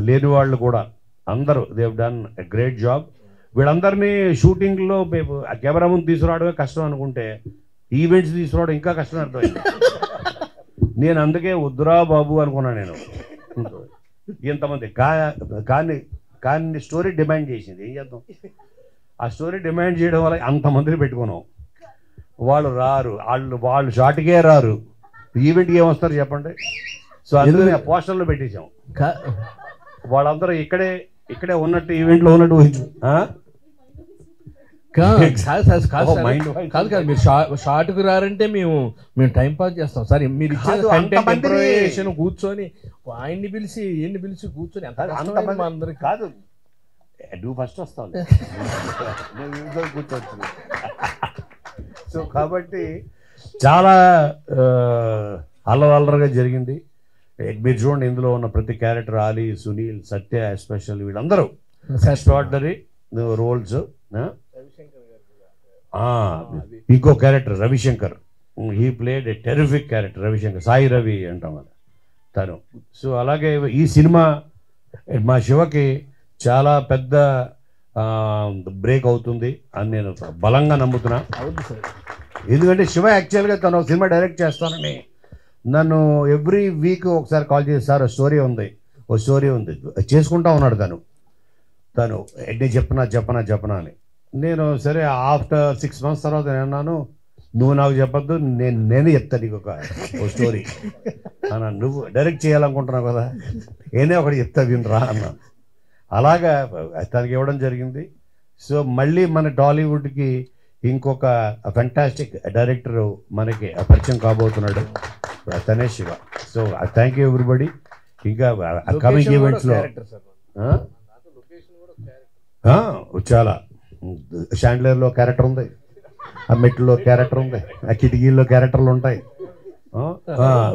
లేని వాళ్ళు కూడా అందరూ they have done a great job. వీళ్ళందరినీ షూటింగ్లో కెమెరా ముందు తీసుకురావడమే కష్టం అనుకుంటే ఈవెంట్స్ తీసుకురావడం ఇంకా కష్టం అర్థమైంది. నేను అందుకే వద్దురా బాబు అనుకున్నాను. నేను ఇంతమంది కానీ స్టోరీ డిమాండ్ చేసింది, ఏం చేద్దాం. ఆ స్టోరీ డిమాండ్ చేయడం వల్ల అంతమందిని పెట్టుకున్నాం. వాళ్ళు రారు, వాళ్ళు షార్ట్కే రారు, ఈవెంట్కి ఏమొస్తారు చెప్పండి. సో అందుకని ఆ పోస్టర్లో పెట్టేశాం. వాళ్ళందరూ ఇక్కడే ఉన్నట్టు ఈవెంట్లో ఉన్నట్టు ఊహించు. కాదు మీరు షార్ట్కి రారంటే మేము టైం పాస్ చేస్తాం సార్. మీరు ఇచ్చిన కూర్చొని ఆయన్ని పిలిచి ఈయన్ని పిలిచి కూర్చొని అంతమంది అందరికి కాదు. నువ్వు ఫస్ట్ వస్తావు కూర్చోవచ్చు. సో కాబట్టి చాలా అల్లరగా జరిగింది. మీరు చూడండి ఇందులో ఉన్న ప్రతి క్యారెక్టర్, ఆలీ, సునీల్, సత్య ఎస్పెషల్, వీళ్ళందరూ ఎక్స్ట్రాడినరీ రోల్స్. ఇంకో character Ravishankar, he played a terrific character. Ravishankar, Sai Ravi అంటాం కదా తను. సో అలాగే ఈ సినిమా మా శివకి చాలా పెద్ద బ్రేక్ అవుతుంది అని నేను బలంగా నమ్ముతున్నా. ఎందుకంటే శివ యాక్చువల్గా తను సినిమా డైరెక్ట్ చేస్తానని నన్ను ఎవ్రీ వీక్ ఒకసారి కాల్ చేసి, సార్ ఓ స్టోరీ ఉంది చేసుకుంటా ఉన్నాడు తను నేను చెప్పనా అని. నేను సరే ఆఫ్టర్ 6 months తర్వాత నేను అన్నాను, నువ్వు నాకు చెప్పద్దు, నేనే చెప్తాను నీకు ఒక స్టోరీ అన్నా. నువ్వు డైరెక్ట్ చేయాలనుకుంటున్నావు కదా, నేనే ఒకటి చెప్తా వినరా అన్నాను. అలాగా తనకి ఇవ్వడం జరిగింది. సో మళ్ళీ మన టాలీవుడ్కి ఇంకొక ఫెంటాస్టిక్ డైరెక్టర్ మనకి పరిచయం కాబోతున్నాడు, తనే Shiva. So thank you everybody. ఇంకా కమింగ్ ఈవెంట్స్లో చాలా షాండ్లర్లో క్యారెక్టర్ ఉంది, ఆ మెట్లో క్యారెక్టర్ ఉంది, ఆ కిటికీల్లో క్యారెక్టర్లు ఉంటాయి.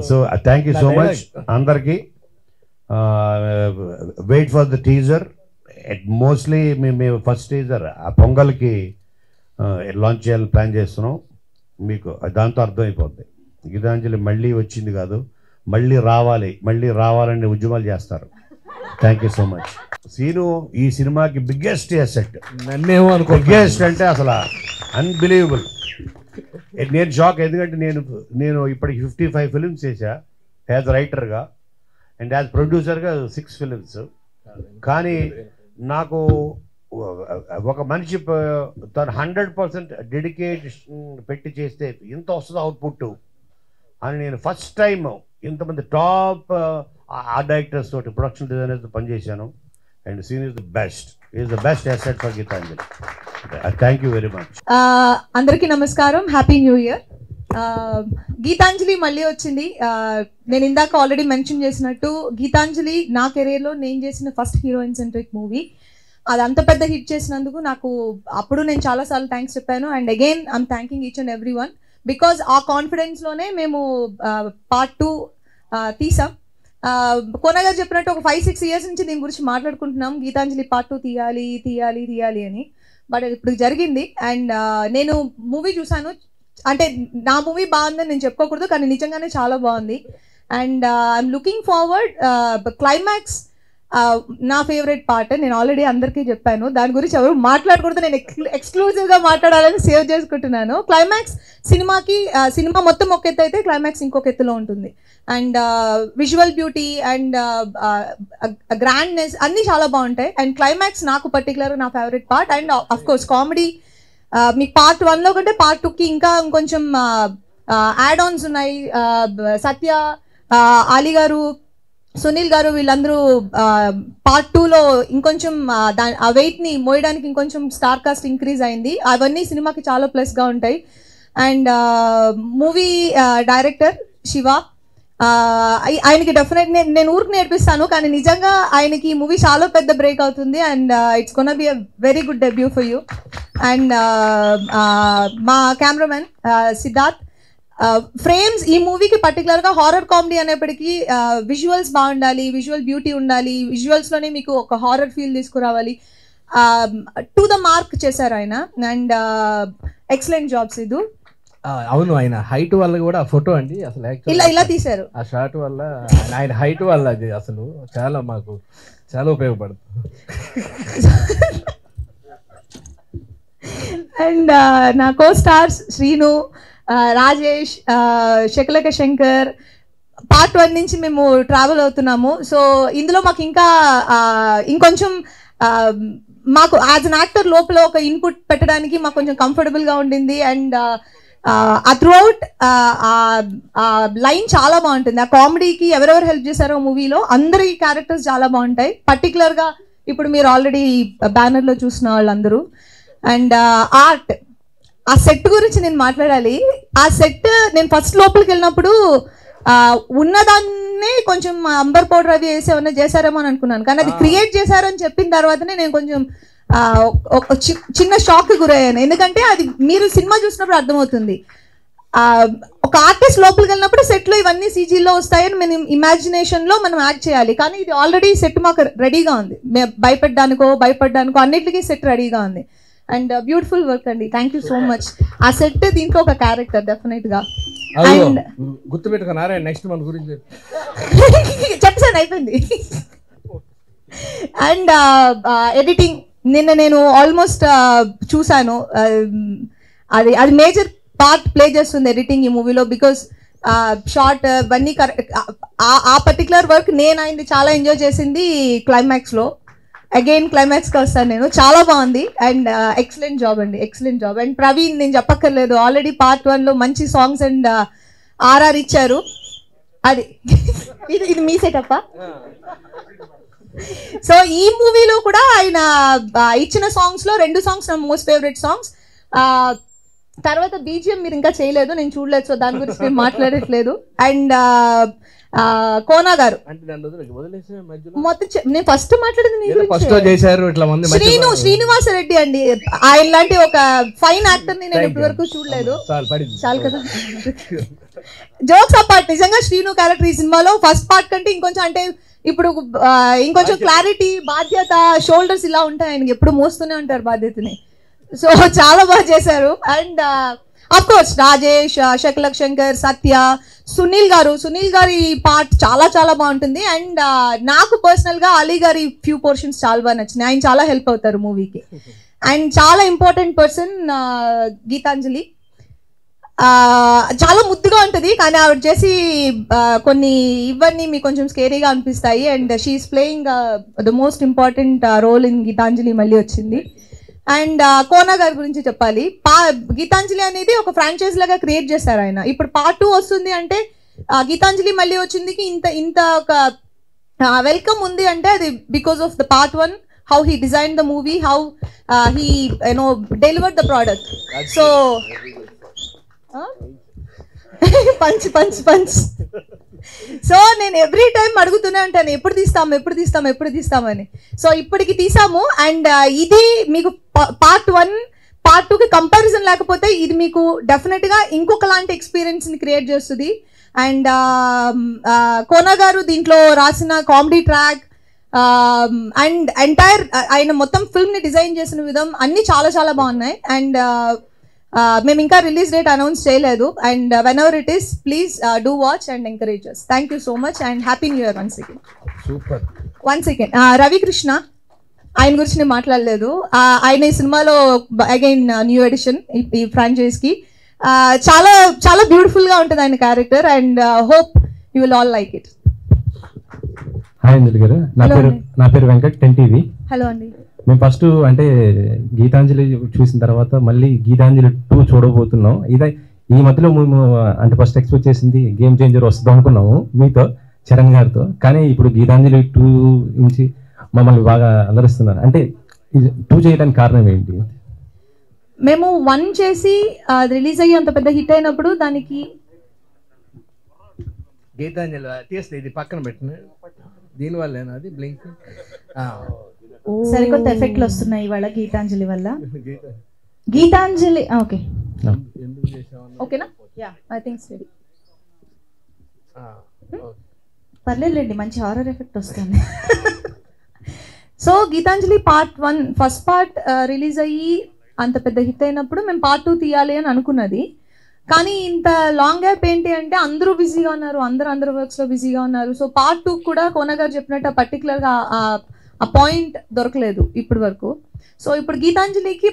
So thank you so much అందరికీ. Wait for the teaser. Mostly మేము ఫస్ట్ టీజర్ ఆ పొంగల్కి లాంచ్ చేయాలని ప్లాన్ చేస్తున్నాం. మీకు దాంతో అర్థమైపోద్ది గీతాంజలి మళ్ళీ వచ్చింది కాదు, మళ్ళీ రావాలని ఉద్యమాలు చేస్తారు. Thank you so much. Seenu ఈ సినిమాకి బిగ్గెస్ట్ అసెట్. నన్నేమో అనుకో, బిగ్గెస్ట్ అంటే అసలు అన్బిలీవబుల్. నేను షాక్, ఎందుకంటే నేను ఇప్పటికి 55 films చేశా యాజ్ రైటర్గా అండ్ యాజ్ ప్రొడ్యూసర్గా 6 films. కానీ నాకు ఒక మనిషి తను 100% డెడికేషన్ పెట్టి చేస్తే ఇంత వస్తుంది అవుట్పుట్ అని నేను ఫస్ట్ టైం ఇంతమంది టాప్ ఆర్ట్ డైరెక్టర్స్ తోటి, ప్రొడక్షన్ డిజైనర్స్ పనిచేశాను. And Seenu is the best asset for Geethanjali. Thank you very much. అందరికీ నమస్కారం, హ్యాపీ న్యూ ఇయర్. గీతాంజలి మళ్ళీ వచ్చింది. నేను ఇందాక ఆల్రెడీ మెన్షన్ చేసినట్టు గీతాంజలి నా కెరీర్లో నేను చేసిన ఫస్ట్ హీరోయిన్ సెంట్రిక్ మూవీ. అది అంత పెద్ద హిట్ చేసినందుకు నాకు అప్పుడు నేను చాలాసార్లు థ్యాంక్స్ చెప్పాను. And again I'm thanking each and every one because ఆ కాన్ఫిడెన్స్లోనే మేము పార్ట్ 2 తీసాం. కోన గారు చెప్పినట్టు ఒక 5-6 years నుంచి దీని గురించి మాట్లాడుకుంటున్నాం, గీతాంజలి పార్ట్ 2 తీయాలి అని. బట్ ఇప్పుడు జరిగింది. అండ్ నేను మూవీ చూసాను, అంటే నా మూవీ బాగుందని నేను చెప్పుకోకూడదు, కానీ నిజంగానే చాలా బాగుంది. And I'm looking forward. Climax నా ఫేవరెట్ పార్ట్. నేను ఆల్రెడీ అందరికీ చెప్పాను, దాని గురించి ఎవరు మాట్లాడకూడదు, నేను ఎక్స్క్లూజివ్గా మాట్లాడాలని సేవ్ చేసుకుంటున్నాను. క్లైమాక్స్ సినిమా మొత్తం ఒక ఎత్తు అయితే క్లైమాక్స్ ఇంకొక ఎత్తులో ఉంటుంది. And visual beauty and grandness అన్నీ చాలా బాగుంటాయి. అండ్ క్లైమాక్స్ నాకు పర్టికులర్గా నా favourite part. And of course comedy మీకు పార్ట్ 1లో కంటే పార్ట్ 2కి ఇంకా ఇంకొంచెం యాడ్ ఆన్స్ ఉన్నాయి. సత్య, ఆలీ గారు, సునీల్ గారు వీళ్ళందరూ పార్ట్ 2లో ఇంకొంచెం ఆ వెయిట్ని మోయడానికి ఇంకొంచెం స్టార్ కాస్ట్ ఇంక్రీజ్ అయింది. అవన్నీ సినిమాకి చాలా ప్లస్గా ఉంటాయి. అండ్ మూవీ డైరెక్టర్ శివ, ఆయనకి డెఫినెట్ నేను ఊరికి నేర్పిస్తాను, కానీ నిజంగా ఆయనకి ఈ మూవీ చాలా పెద్ద బ్రేక్ అవుతుంది. And it's gonna be a very good debut for you. And మా కెమెరామెన్ సిద్ధార్థ్. ఫ్రేమ్స్ ఈ మూవీకి పర్టికులర్గా హారర్ కామెడీ అనేప్పటికీ విజువల్స్ బాగుండాలి, విజువల్ బ్యూటీ ఉండాలి, విజువల్స్లోనే మీకు ఒక హారర్ ఫీల్ తీసుకురావాలి. టు ద మార్క్ చేశారు ఆయన. అండ్ ఎక్సలెంట్ జాబ్స్ ఇది. అవును, ఆయన హైట్ వల్ల కూడా ఆ ఫోటో అండి అసలు ఇలా తీశారు. ఆ షాట్ వల్ల ఆయన హైట్ వల్ల అది అసలు చాలా మాకు చాలా ఉపయోగపడుతుంది. అండ్ నా కో స్టార్స్ శ్రీను, రాజేష్, శకలక శంకర్. పార్ట్ 1 నుంచి మేము ట్రావెల్ అవుతున్నాము. సో ఇందులో మాకు ఇంకా ఇంకొంచెం మాకు యాజ్ అన్ యాక్టర్ లోపల ఒక ఇన్పుట్ పెట్టడానికి మాకు కొంచెం కంఫర్టబుల్గా ఉండింది. అండ్ ఆ త్రూఅవుట్ లైన్ చాలా బాగుంటుంది. ఆ కామెడీకి ఎవరెవరు హెల్ప్ చేశారో మూవీలో అందరి క్యారెక్టర్స్ చాలా బాగుంటాయి. పర్టికులర్గా ఇప్పుడు మీరు ఆల్రెడీ బ్యానర్లో చూసిన వాళ్ళందరూ. అండ్ ఆర్ట్, ఆ సెట్ గురించి నేను మాట్లాడాలి. ఆ సెట్ నేను ఫస్ట్ లోపలికి వెళ్ళినప్పుడు ఉన్నదాన్నే కొంచెం అంబర్ పౌడర్ అవి వేసి ఏమన్నా చేశారేమో అని అనుకున్నాను, కానీ అది క్రియేట్ చేశారని చెప్పిన తర్వాతనే నేను కొంచెం చిన్న షాక్ గురయ్యాను. ఎందుకంటే అది మీరు సినిమా చూసినప్పుడు అర్థమవుతుంది. ఒక ఆర్టిస్ట్ లోపలికి వెళ్ళినప్పుడు సెట్లో ఇవన్నీ సీజీలో వస్తాయని మనం ఇమాజినేషన్లో మనం యాక్ట్ చేయాలి, కానీ ఇది ఆల్రెడీ సెట్ మాకు రెడీగా ఉంది. భయపడ్డానికో అన్నిటికీ సెట్ రెడీగా ఉంది. అండ్ బ్యూటిఫుల్ వర్క్ అండి. Thank you so much. ఆ సెట్ దీంట్లో ఒక క్యారెక్టర్ డెఫినెట్గా. అండ్ గుర్తుపెట్టుకున్నారా నెక్స్ట్ మన గురించి చెప్పాను, అయిపోయింది. అండ్ ఎడిటింగ్ నిన్న నేను ఆల్మోస్ట్ చూసాను. అది మేజర్ పార్ట్ ప్లే చేస్తుంది ఎడిటింగ్ ఈ మూవీలో. బికాస్ షార్ట్ ఇవన్నీ ఆ పర్టికులర్ వర్క్ నేను అయింది చాలా ఎంజాయ్ చేసింది క్లైమాక్స్లో. అగైన్ క్లైమాక్స్కి వస్తాను నేను, చాలా బాగుంది. అండ్ ఎక్సలెంట్ జాబ్ అండి, ఎక్సలెంట్ జాబ్. అండ్ ప్రవీణ్ నేను చెప్పక్కర్లేదు, ఆల్రెడీ పార్ట్ 1లో మంచి సాంగ్స్ అండ్ ఆర్ఆర్ ఇచ్చారు. అది ఇది మీ సెటప్పా? సో ఈ మూవీలో కూడా ఆయన ఇచ్చిన సాంగ్స్లో 2 సాంగ్స్ నా మోస్ట్ ఫేవరెట్ సాంగ్స్. తర్వాత బీజిఎం మీరు ఇంకా చేయలేదు, నేను చూడలేదు, సో దాని గురించి నేను మాట్లాడట్లేదు. అండ్ కోనా గారు మొత్తం నేను ఫస్ట్ మాట్లాడింది శ్రీనివాస రెడ్డి అండి. ఆయన లాంటి ఒక ఫైన్ యాక్టర్ ని నేను ఇప్పటి వరకు చూడలేదు. చాలు కదా. జోక్స్ అపార్ట్, నిజంగా శ్రీను క్యారెక్టర్ ఈ సినిమాలో ఫస్ట్ పార్ట్ కంటే ఇంకొంచెం, అంటే ఇప్పుడు ఇంకొంచెం క్లారిటీ, బాధ్యత, షోల్డర్స్ ఇలా ఉంటాయి ఆయనకి, ఎప్పుడు మోస్తూనే ఉంటారు బాధ్యతని. సో చాలా బాగా చేశారు. And of course Rajesh, Shakalaka Shankar, Satya, Sunil గారి పార్ట్ చాలా చాలా బాగుంటుంది. అండ్ నాకు పర్సనల్గా అలీ గారి ఫ్యూ పోర్షన్స్ చాలా బాగా నచ్చినాయి. ఆయన చాలా హెల్ప్ అవుతారు మూవీకి. అండ్ చాలా ఇంపార్టెంట్ పర్సన్ గీతాంజలి. చాలా ముద్దుగా ఉంటుంది, కానీ ఆవిడ చేసి కొన్ని ఇవన్నీ మీకు కొంచెం స్కేరీగా అనిపిస్తాయి. And she's playing the most important role in Geethanjali మళ్ళీ వచ్చింది. అండ్ కోనా గారి గురించి చెప్పాలి. గీతాంజలి అనేది ఒక ఫ్రాంచైజ్ లాగా క్రియేట్ చేశారు ఆయన. ఇప్పుడు పార్ట్ 2 వస్తుంది అంటే గీతాంజలి మళ్ళీ వచ్చిందికి ఇంత ఒక వెల్కమ్ ఉంది అంటే అది because of the part 1, how he design the movie, how he delivered the product. So punch punch punch. So నేను ఎవ్రీ టైం అడుగుతూనే ఉంటాను ఎప్పుడు తీస్తామని. సో ఇప్పటికి తీసాము. అండ్ ఇది మీకు పార్ట్ 1 పార్ట్ 2కి కంపారిజన్ లేకపోతే ఇది మీకు డెఫినెట్గా ఇంకొకలాంటి ఎక్స్పీరియన్స్ని క్రియేట్ చేస్తుంది. అండ్ కోనా గారు దీంట్లో రాసిన కామెడీ ట్రాక్ అండ్ ఎంటైర్ ఆయన మొత్తం ఫిల్మ్ని డిజైన్ చేసిన విధం అన్నీ చాలా చాలా బాగున్నాయి. అండ్ మేము ఇంకా రిలీజ్ డేట్ అనౌన్స్ చేయలేదు. And when ever it is please do watch and encourage us. Thank you so much and happy new year once again. Super. One second, Ravikrishna ఆయన గురించి నేను మాట్లాడలేదు. ఆయన ఈ సినిమాలో అగైన్ న్యూ ఎడిషన్ ఈ ఫ్రాంచైజ్కి. చాలా చాలా బ్యూటిఫుల్గా ఉంటుంది ఆయన character and hope you will all like it. Hi Anjali garu, నా పేరు వెంకట్, 10TV. హలో అండి. మేము ఫస్ట్ అంటే గీతాంజలి చూసిన తర్వాత మళ్ళీ గీతాంజలి 2 చూడబోతున్నాం. ఈ మధ్యలో మేము అంటే ఫస్ట్ ఎక్స్పెక్ట్ చేసింది గేమ్ చేంజర్ వస్తుంది అనుకున్నాము మీతో, చరణ్ గారితో. కానీ ఇప్పుడు గీతాంజలి 2 నుంచి మమ్మల్ని బాగా అలరిస్తున్నారు. అంటే 2 చేయడానికి కారణం ఏంటి? మేము 1 చేసి రిలీజ్ అయ్యి అంత పెద్ద హిట్ అయినప్పుడు దానికి గీతాంజలి తీస్తే ఇది పక్కన పెట్టిన దీనివల్లేనా అది బ్లింక్ సరికొత్త ఎఫెక్ట్లు వస్తున్నాయి ఇవాళ గీతాంజలి వల్ల. గీతాంజలి ఓకే ఓకేనా? Yeah I think ready. పర్లేదులేండి, మంచి హారర్ ఎఫెక్ట్ వస్తుంది. So Geethanjali part 1 first part release అయ్యి అంత పెద్ద హిట్ అయినప్పుడు మేము పార్ట్ 2 తీయాలి అని అనుకున్నది. కానీ ఇంత లాంగ్ గ్యాప్ ఏంటి అంటే అందరూ బిజీగా ఉన్నారు, అందరూ వర్క్స్లో బిజీగా ఉన్నారు. సో పార్ట్ 2 కూడా కోన గారు చెప్పినట్టు పర్టికులర్గా ఆ పాయింట్ దొరకలేదు ఇప్పటి వరకు. సో ఇప్పుడు గీతాంజలికి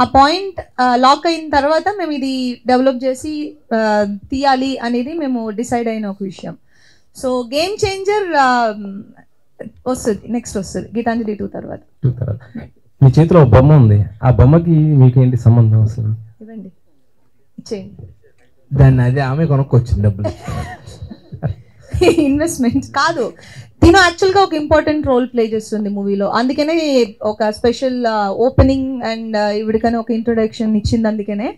ఆ పాయింట్ లాక్ అయిన తర్వాత మేము ఇది డెవలప్ చేసి తీయాలి అనేది మేము డిసైడ్ అయిన ఒక విషయం. సో గేమ్ చేంజర్ వస్తుంది, నెక్స్ట్ వస్తుంది గీతాంజలి 2 తర్వాత. మీ చేతిలో ఒక బొమ్మ ఉంది, ఆ బొమ్మకి మీకు ఏంటి సంబంధం అసలు? ఇవ్వండి, ఇచ్చేయండి. దాన్ని అదే ఆమె కొనుక్కొచ్చింది డబ్బులు. ఇన్వెస్ట్మెంట్ కాదు, తిను యాక్చువల్గా ఒక ఇంపార్టెంట్ రోల్ ప్లే చేస్తుంది మూవీలో. అందుకనే ఒక స్పెషల్ ఓపెనింగ్ అండ్ ఇవిడికనే ఒక ఇంట్రొడక్షన్ ఇచ్చింది. అందుకనే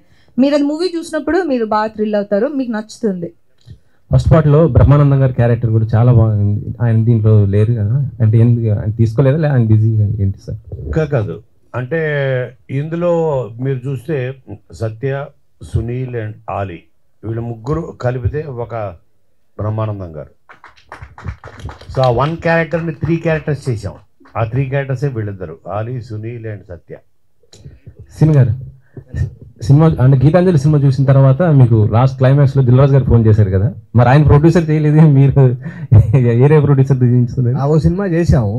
మీరు అది మూవీ చూసినప్పుడు మీరు బాగా థ్రిల్ అవుతారు, మీకు నచ్చుతుంది. ఫస్ట్ పార్ట్లో బ్రహ్మానందం గారి క్యారెక్టర్ కూడా చాలా బాగుంది. ఆయన దీంట్లో లేరు కదా, అంటే ఎందుకు ఆయన తీసుకోలేదా లేదా ఆయన బిజీ ఏంటి సార్? కాదు, అంటే ఇందులో మీరు చూస్తే సత్య, సునీల్ అండ్ ఆలీ వీళ్ళ ముగ్గురు కలిపితే ఒక బ్రహ్మానందం గారు. సో ఆ 1 క్యారెక్టర్ని 3 క్యారెక్టర్స్ చేసాం. ఆ 3 క్యారెక్టర్సే వీళ్ళిద్దరు, Ali, Sunil and Satya. Cinema గారు సినిమా అంటే గీతాంజలి సినిమా చూసిన తర్వాత మీకు లాస్ట్ క్లైమాక్స్లో దిల్రాజ్ గారు ఫోన్ చేశారు కదా, మరి ఆయన ప్రొడ్యూసర్ చేయలేదు, మీరు ఏరే ప్రొడ్యూసర్ చేయించుకున్నారు? ఆ సినిమా చేసాము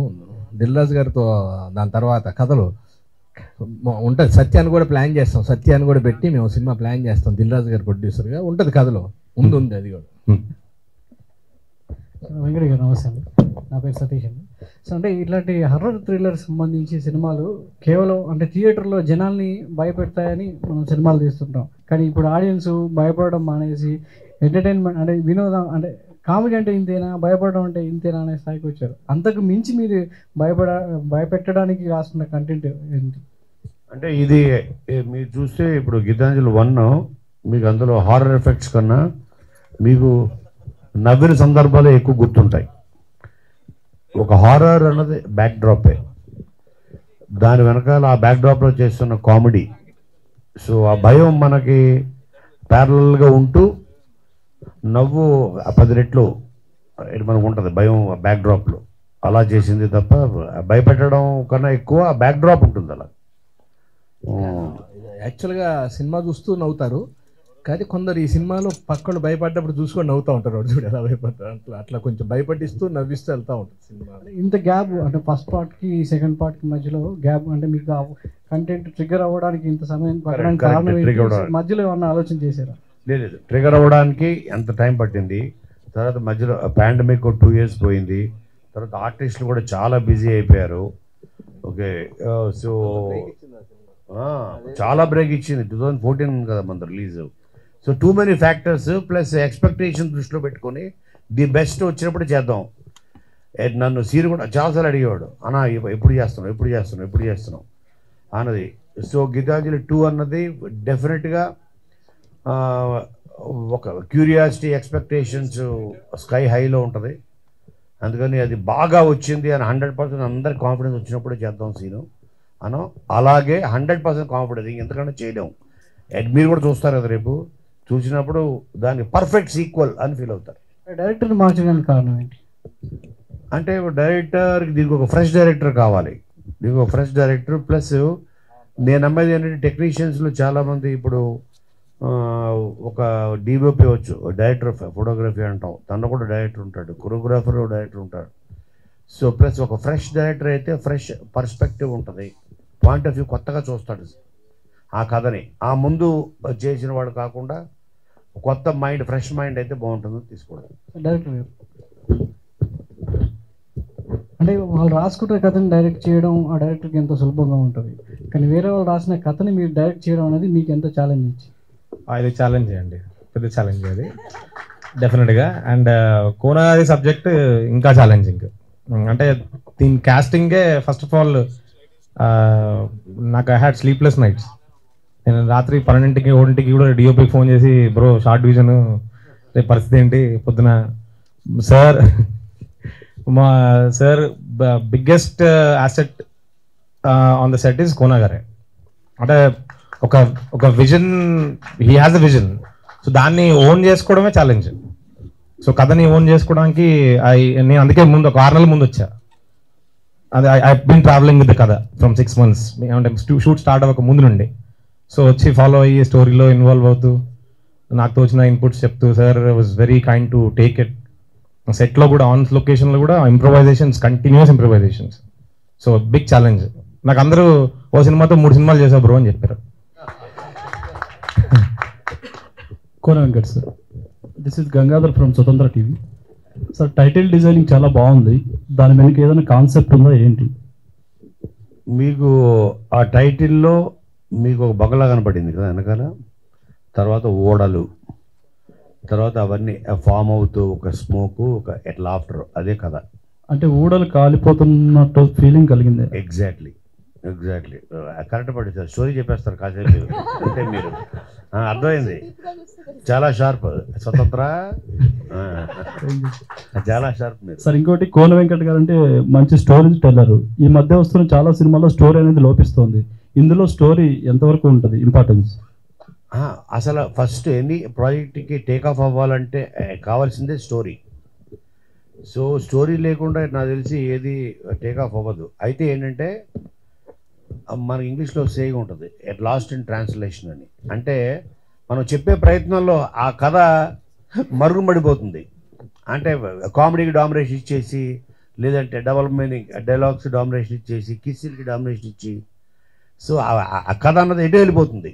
దిల్రాజ్ గారితో. దాని తర్వాత కథలు ఉంటుంది, సత్యాన్ని కూడా ప్లాన్ చేస్తాం, సత్యాన్ని కూడా పెట్టి మేము సినిమా ప్లాన్ చేస్తాం. దిల్రాజ్ గారు ప్రొడ్యూసర్గా ఉంటుంది, కథలో ఉంది అది కూడా. వెంకట గారు నమస్తే అండి, నా పేరు సతీష్ అండి. సో అంటే ఇట్లాంటి హర్రర్ థ్రిల్లర్ సంబంధించి సినిమాలు కేవలం అంటే థియేటర్లో జనాల్ని భయపెడతాయని మనం సినిమాలు తీస్తుంటాం. కానీ ఇప్పుడు ఆడియన్స్ భయపడడం మానేసి ఎంటర్టైన్మెంట్ అంటే వినోదం అంటే కామెడీ అంటే ఇంతేనా, భయపడడం అంటే ఇంతేనా అనే స్థాయికి వచ్చారు. అంతకు మించి మీరు భయపెట్టడానికి రాస్తున్న కంటెంట్ ఏంటి? అంటే ఇది మీరు చూస్తే ఇప్పుడు గీతాంజలి 1 మీకు అందులో హారర్ ఎఫెక్ట్స్ కన్నా మీకు నవ్విన సందర్భాలే ఎక్కువ గుర్తుంటాయి. ఒక హారర్ అన్నది బ్యాక్ డ్రాపే, దాని వెనకాల ఆ బ్యాక్ డ్రాప్లో చేస్తున్న కామెడీ. సో ఆ భయం మనకి ప్యారలల్గా ఉంటూ నవ్వు 10 రెట్లు మనకు ఉంటుంది భయం బ్యాక్ డ్రాప్లో. అలా చేసింది తప్ప భయపెట్టడం కన్నా ఎక్కువ బ్యాక్ డ్రాప్ ఉంటుంది. అలా యాక్చువల్గా సినిమా చూస్తూ నవ్వుతారు, కానీ కొందరు ఈ సినిమాలో పక్కన భయపడ్డప్పుడు చూసుకొని నవ్వుతూ ఉంటారు. చూడు ఎలా భయపడతారు, అట్లా కొంచెం భయపడిస్తూ నవ్విస్తూ వెళ్తూ ఉంటుంది సినిమా. ఇంత గ్యాప్ అంటే ఫస్ట్ పార్ట్కి సెకండ్ పార్ట్కి మధ్యలో గ్యాప్ అంటే మీకు కంటెంట్ ట్రిగ్గర్ అవ్వడానికి ఇంత సమయం పట్టడానికి కారణం మధ్యలో ఏమన్నా ఆలోచన చేశారా? లేదు, ట్రిగర్ అవ్వడానికి ఎంత టైం పట్టింది. తర్వాత మధ్యలో పాండమిక్ 2 years పోయింది. తర్వాత ఆర్టిస్టులు కూడా చాలా బిజీ అయిపోయారు. ఓకే, సో చాలా బ్రేక్ ఇచ్చింది. 2014 కదా మన release. So too many factors plus expectation దృష్టిలో పెట్టుకొని ది బెస్ట్ వచ్చినప్పుడు చేద్దాం. నన్ను సీరు కూడా చాలాసార్లు అడిగేవాడు, అన్నా ఎప్పుడు చేస్తున్నావు అన్నది. సో గీతాంజలి 2 అన్నది డెఫినెట్గా ఒక క్యూరియాసిటీ, ఎక్స్పెక్టేషన్స్ స్కై హైలో ఉంటుంది. అందుకని అది బాగా వచ్చింది అని 100% అందరికి కాన్ఫిడెన్స్ వచ్చినప్పుడే చేద్దాం సీను అను. అలాగే 100% కాన్ఫిడెన్స్ ఇంకెంతకన్నా చేయలేము. మీరు కూడా చూస్తారు కదా, రేపు చూసినప్పుడు దానికి పర్ఫెక్ట్ సీక్వెల్ అని ఫీల్ అవుతారు. డైరెక్టర్ మార్చడానికి కారణం ఏంటి? అంటే డైరెక్టర్కి దీనికి ఒక ఫ్రెష్ డైరెక్టర్ కావాలి. దీనికి ఒక ఫ్రెష్ డైరెక్టర్ ప్లస్ నేను నమ్మేది ఏంటంటే టెక్నీషియన్స్లో చాలామంది ఇప్పుడు ఒక డిఓపి వచ్చు, డైరెక్టర్ ఆఫ్ ఫోటోగ్రఫీ అంటాం, తను కూడా డైరెక్టర్ ఉంటాడు, కొరియోగ్రాఫర్ డైరెక్టర్ ఉంటాడు. సో ప్లస్ ఒక ఫ్రెష్ డైరెక్టర్ అయితే ఫ్రెష్ పర్స్పెక్టివ్ ఉంటుంది, పాయింట్ ఆఫ్ వ్యూ కొత్తగా చూస్తాడు ఆ కథని. ఆ ముందు చేసిన వాడు కాకుండా కొత్త మైండ్, ఫ్రెష్ మైండ్ అయితే బాగుంటుందని తీసుకోవడం. డైరెక్టర్ గారు అంటే వాళ్ళు రాసుకుంటే కథని డైరెక్ట్ చేయడం ఆ డైరెక్టర్కి ఎంతో సులభంగా ఉంటుంది, కానీ వేరే వాళ్ళు రాసిన కథని మీరు డైరెక్ట్ చేయడం అనేది మీకు ఎంతో ఛాలెంజ్ ఇచ్చి? ఇది ఛాలెంజ్ అండి, పెద్ద ఛాలెంజ్ అది డెఫినెట్గా. అండ్ కోనాది సబ్జెక్ట్ ఇంకా ఛాలెంజింగ్. అంటే దీని క్యాస్టింగే ఫస్ట్ ఆఫ్ ఆల్ నాకు ఐ హ్యాడ్ స్లీప్లెస్ నైట్స్. నేను రాత్రి 12కి 1కి కూడా డిఓపికి ఫోన్ చేసి, బ్రో షార్ట్ విజన్ రేపు పరిస్థితి ఏంటి పొద్దున. సార్ మా sir biggest asset on the set is Kona గారే. అంటే ఒక vision, he has a vision. So దాన్ని ఓన్ చేసుకోవడమే ఛాలెంజ్. సో కథని ఓన్ చేసుకోవడానికి నేను అందుకే ముందు ఒక 6 నెలల ముందు వచ్చా. అది I been travelling with the కథ ఫ్రమ్ 6 months, అంటే షూట్ స్టార్ట్ అవ్వక ముందు నుండి. సో వచ్చి ఫాలో అయ్యి స్టోరీలో ఇన్వాల్వ్ అవుతూ నాకు తోచిన ఇన్పుట్స్ చెప్తూ, sir was very kind to take it. సెట్లో కూడా ఆన్ లొకేషన్లో కూడా improvisations, continuous improvisations. So big challenge. నాకు అందరూ ఓ సినిమాతో 3 సినిమాలు చేసావు బ్రో అని చెప్పారు. Kona Venkat sir, this is Gangadhar from Swatantra TV. Sir title designing చాలా బాగుంది, దాని వెనక ఏదైనా కాన్సెప్ట్ ఉందా ఏంటి? మీకు ఆ టైటిల్లో మీకు ఒక బంగ్లా కనపడింది కదా వెనకాల, తర్వాత ఓడలు, తర్వాత అవన్నీ ఫామ్ అవుతూ ఒక స్మోకు, ఒక ఎట్లా ఆఫ్టర్, అదే కదా. అంటే ఊడలు కాలిపోతున్నట్టు ఫీలింగ్ కలిగింది. ఎగ్జాక్ట్లీ కరెక్ట్ పడేసారు. స్టోరీ చెప్పేస్తారు కాసేపు అంటే మీరు అర్థమైంది. చాలా షార్ప్ స్వతంత్ర, చాలా షార్ప్ మీరు. సార్ ఇంకోటి, కోన వెంకట్ గారు అంటే మంచి స్టోరీ టెల్లర్. ఈ మధ్య వస్తున్న చాలా సినిమాల్లో స్టోరీ అనేది లోపిస్తుంది. ఇందులో స్టోరీ ఎంతవరకు ఉంటుంది ఇంపార్టెన్స్? అసలు ఫస్ట్ ఎనీ ప్రాజెక్ట్కి టేక్ ఆఫ్ అవ్వాలంటే కావాల్సిందే స్టోరీ. సో స్టోరీ లేకుండా నాకు తెలిసి ఏది టేక్ ఆఫ్ అవ్వదు. అయితే ఏంటంటే మన ఇంగ్లీష్లో సేయింగ్ ఉంటుంది, ఎట్ లాస్ట్ ఇన్ ట్రాన్స్లేషన్ అని. అంటే మనం చెప్పే ప్రయత్నంలో ఆ కథ మరుగుపడిపోతుంది. అంటే కామెడీకి డామినేషన్ ఇచ్చేసి, లేదంటే డబల్ మీనింగ్ డైలాగ్స్ డామినేషన్ ఇచ్చేసి, కిస్సిల్కి డామినేషన్ ఇచ్చి, సో ఆ కథ అన్నది ఎటు వెళ్ళిపోతుంది.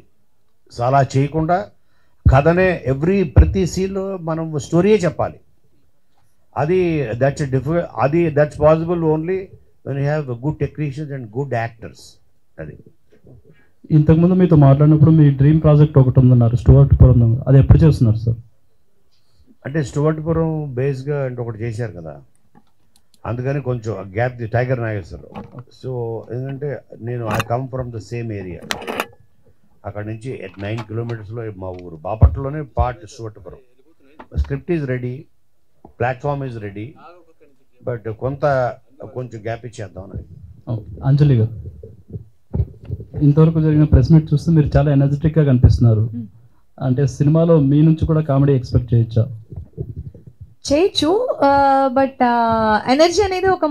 సో అలా చేయకుండా కథనే ప్రతి సీన్లో మనం స్టోరీయే చెప్పాలి. అది that's possible only when you have good technicians and good actors. అది ఇంతకుముందు మీతో మాట్లాడినప్పుడు మీ డ్రీమ్ ప్రాజెక్ట్ ఒకటి ఉందన్నారు, స్టువర్ట్పురం. అది ఎప్పుడు చేస్తున్నారు సార్? అంటే స్టువర్ట్పురం బేస్గా అంటే ఒకటి చేశారు కదా, అందుకని కొంచెం గ్యాప్ టైగర్ నాగేశ్వరరావు. సో ఎందుకంటే నేను I come from the same area, అక్కడ నుంచి 9 kilometers మా ఊరు బాపట్లలోనే part Stuartpuram. Script is ready, platform is ready, but కొంచెం గ్యాప్ ఇచ్చేద్దాం అని. అంజలి గారు, ఇంతవరకు జరిగిన ప్రెస్ మీట్ చూస్తే మీరు చాలా ఎనర్జెటిక్గా కనిపిస్తున్నారు. అంటే సినిమాలో మీ నుంచి కూడా కామెడీ ఎక్స్పెక్ట్ చేయొచ్చా? చేయొచ్చు, బట్ ఎనర్జీ అనేది ఒక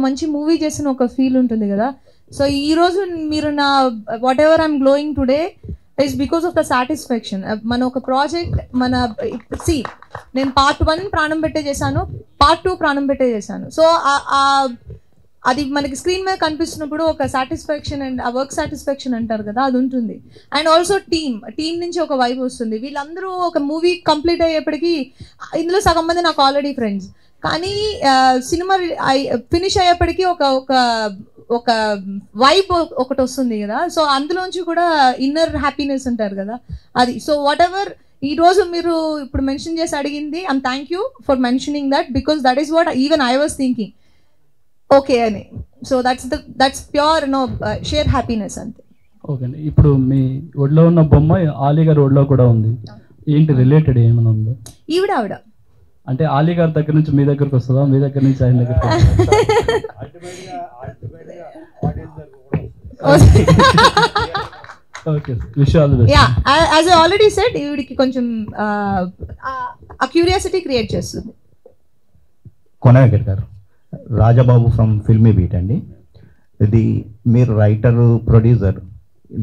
మంచి మూవీ చేసిన ఒక ఫీల్ ఉంటుంది కదా. సో ఈరోజు మీరు నా what ever I'm glowing today is because of the satisfaction. మన ఒక ప్రాజెక్ట్ నేను Part 1 ప్రాణం పెట్టే చేశాను, Part 2 ప్రాణం పెట్టే చేశాను. సో అది మనకి స్క్రీన్ మీద కనిపిస్తున్నప్పుడు ఒక సాటిస్ఫాక్షన్ అండ్ ఆ వర్క్ సాటిస్ఫాక్షన్ అంటారు కదా, అది ఉంటుంది. అండ్ ఆల్సో టీమ్ నుంచి ఒక వైబ్ వస్తుంది. వీళ్ళందరూ ఒక మూవీ కంప్లీట్ అయ్యేప్పటికీ, ఇందులో సగం మంది నాకు ఆల్రెడీ ఫ్రెండ్స్, కానీ సినిమా ఫినిష్ అయ్యేప్పటికీ ఒక వైబ్ ఒకటి వస్తుంది కదా. సో అందులోంచి కూడా ఇన్నర్ హ్యాపీనెస్ అంటారు కదా, అది. సో వాట్ ఎవర్ ఈరోజు మీరు ఇప్పుడు మెన్షన్ చేసి అడిగింది, I'm thank you for mentioning that, because that is what even I was thinking okay అని. So that's pure sheer happiness అంతే. ఓకే అండి. ఇప్పుడు మీ ఒడిలో ఉన్న బొమ్మ ఆలీ గారి ఒడిలో కూడా ఉంది. ఏంటి రిలేటెడ్ ఏమైనా ఉందో? ఆవిడ అంటే ఆలీ గారి దగ్గర నుంచి మీ దగ్గరకు వస్తుందా, మీ దగ్గర నుంచి ఆయన దగ్గర? Okay, wish all the best. Yeah, as I already said, ఈవిడికి కొంచెం ఆ క్యూరియాసిటీ క్రియేట్ చేస్తుంది. కొన వెంకట్ గారు, రాజబాబు ఫ్రమ్ ఫిల్మీ బీట్ అండి. ఇది మీరు రైటర్, ప్రొడ్యూసర్,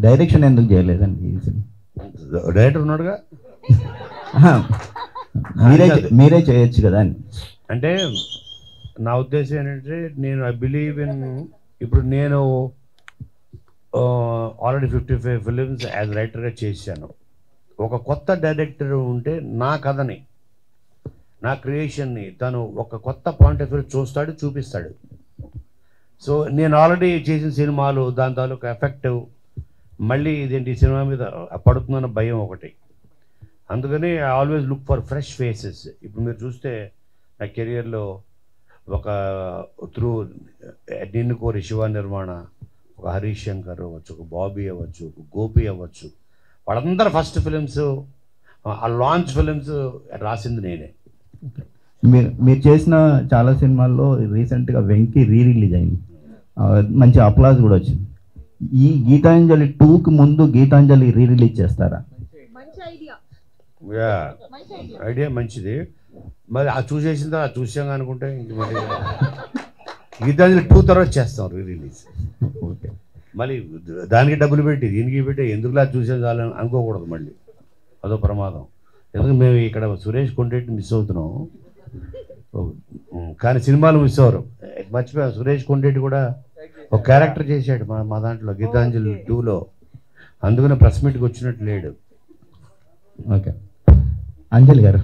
డైరెక్షన్ ఎందుకు చేయలేదండి ఈ సినిమా? డైరెక్టర్ ఉన్నాడుగా, మీరే చేయొచ్చు కదా అని. అంటే నా ఉద్దేశం ఏంటంటే, నేను ఐ బిలీవ్ ఇన్, ఇప్పుడు నేను ఆల్రెడీ 55 ఫిలిమ్స్ యాజ్ రైటర్గా చేశాను. ఒక కొత్త డైరెక్టర్ ఉంటే నా కథని, నా క్రియేషన్ని తను ఒక కొత్త పాయింట్ ఆఫ్ వ్యూ చూస్తాడు, చూపిస్తాడు. సో నేను ఆల్రెడీ చేసిన సినిమాలు దాని తాలూకు ఎఫెక్టివ్ మళ్ళీ ఇదేంటి ఈ సినిమా మీద పడుతుందన్న భయం ఒకటి. అందుకని I always look for fresh faces. ఇప్పుడు మీరు చూస్తే నా కెరియర్లో ఒక త్రూ నిన్ను కోరి శివ నిర్మాణ, ఒక హరీష్ శంకర్ అవ్వచ్చు, ఒక బాబీ అవ్వచ్చు, ఒక గోపి అవ్వచ్చు, వాళ్ళందరూ ఫస్ట్ ఫిలిమ్స్, ఆ లాంచ్ ఫిలిమ్స్ రాసింది నేనే. మీరు చేసిన చాలా సినిమాల్లో రీసెంట్గా వెంకీ రిలీజ్ అయింది, మంచి అప్లాజ్ కూడా వచ్చింది. ఈ గీతాంజలి 2కి ముందు గీతాంజలి రిలీజ్ చేస్తారా? ఐడియా మంచిది. మరి ఆ చూసేసిన తర్వాత చూసాం అనుకుంటే ఇంక మరి గీతాంజలి 2 తర్వాత చేస్తాం రిలీజ్. ఓకే, మళ్ళీ దానికి డబ్బులు పెట్టి దీనికి పెట్టి ఎందుకులా చూసాం చాలని అనుకోకూడదు, మళ్ళీ అదో ప్రమాదం. ఎందుకంటే మేము ఇక్కడ సురేష్ కొండరెడ్డి మిస్ అవుతున్నాం, కానీ సినిమాలు మిస్ అవ్వరు. మర్చిపోయాం, సురేష్ కొండరెడ్డి కూడా ఒక క్యారెక్టర్ చేశాడు మా దాంట్లో గీతాంజలి 2లో. అందుకనే ప్రెస్ మీట్కి వచ్చినట్టు లేడు. ఓకే, అంజలి గారు,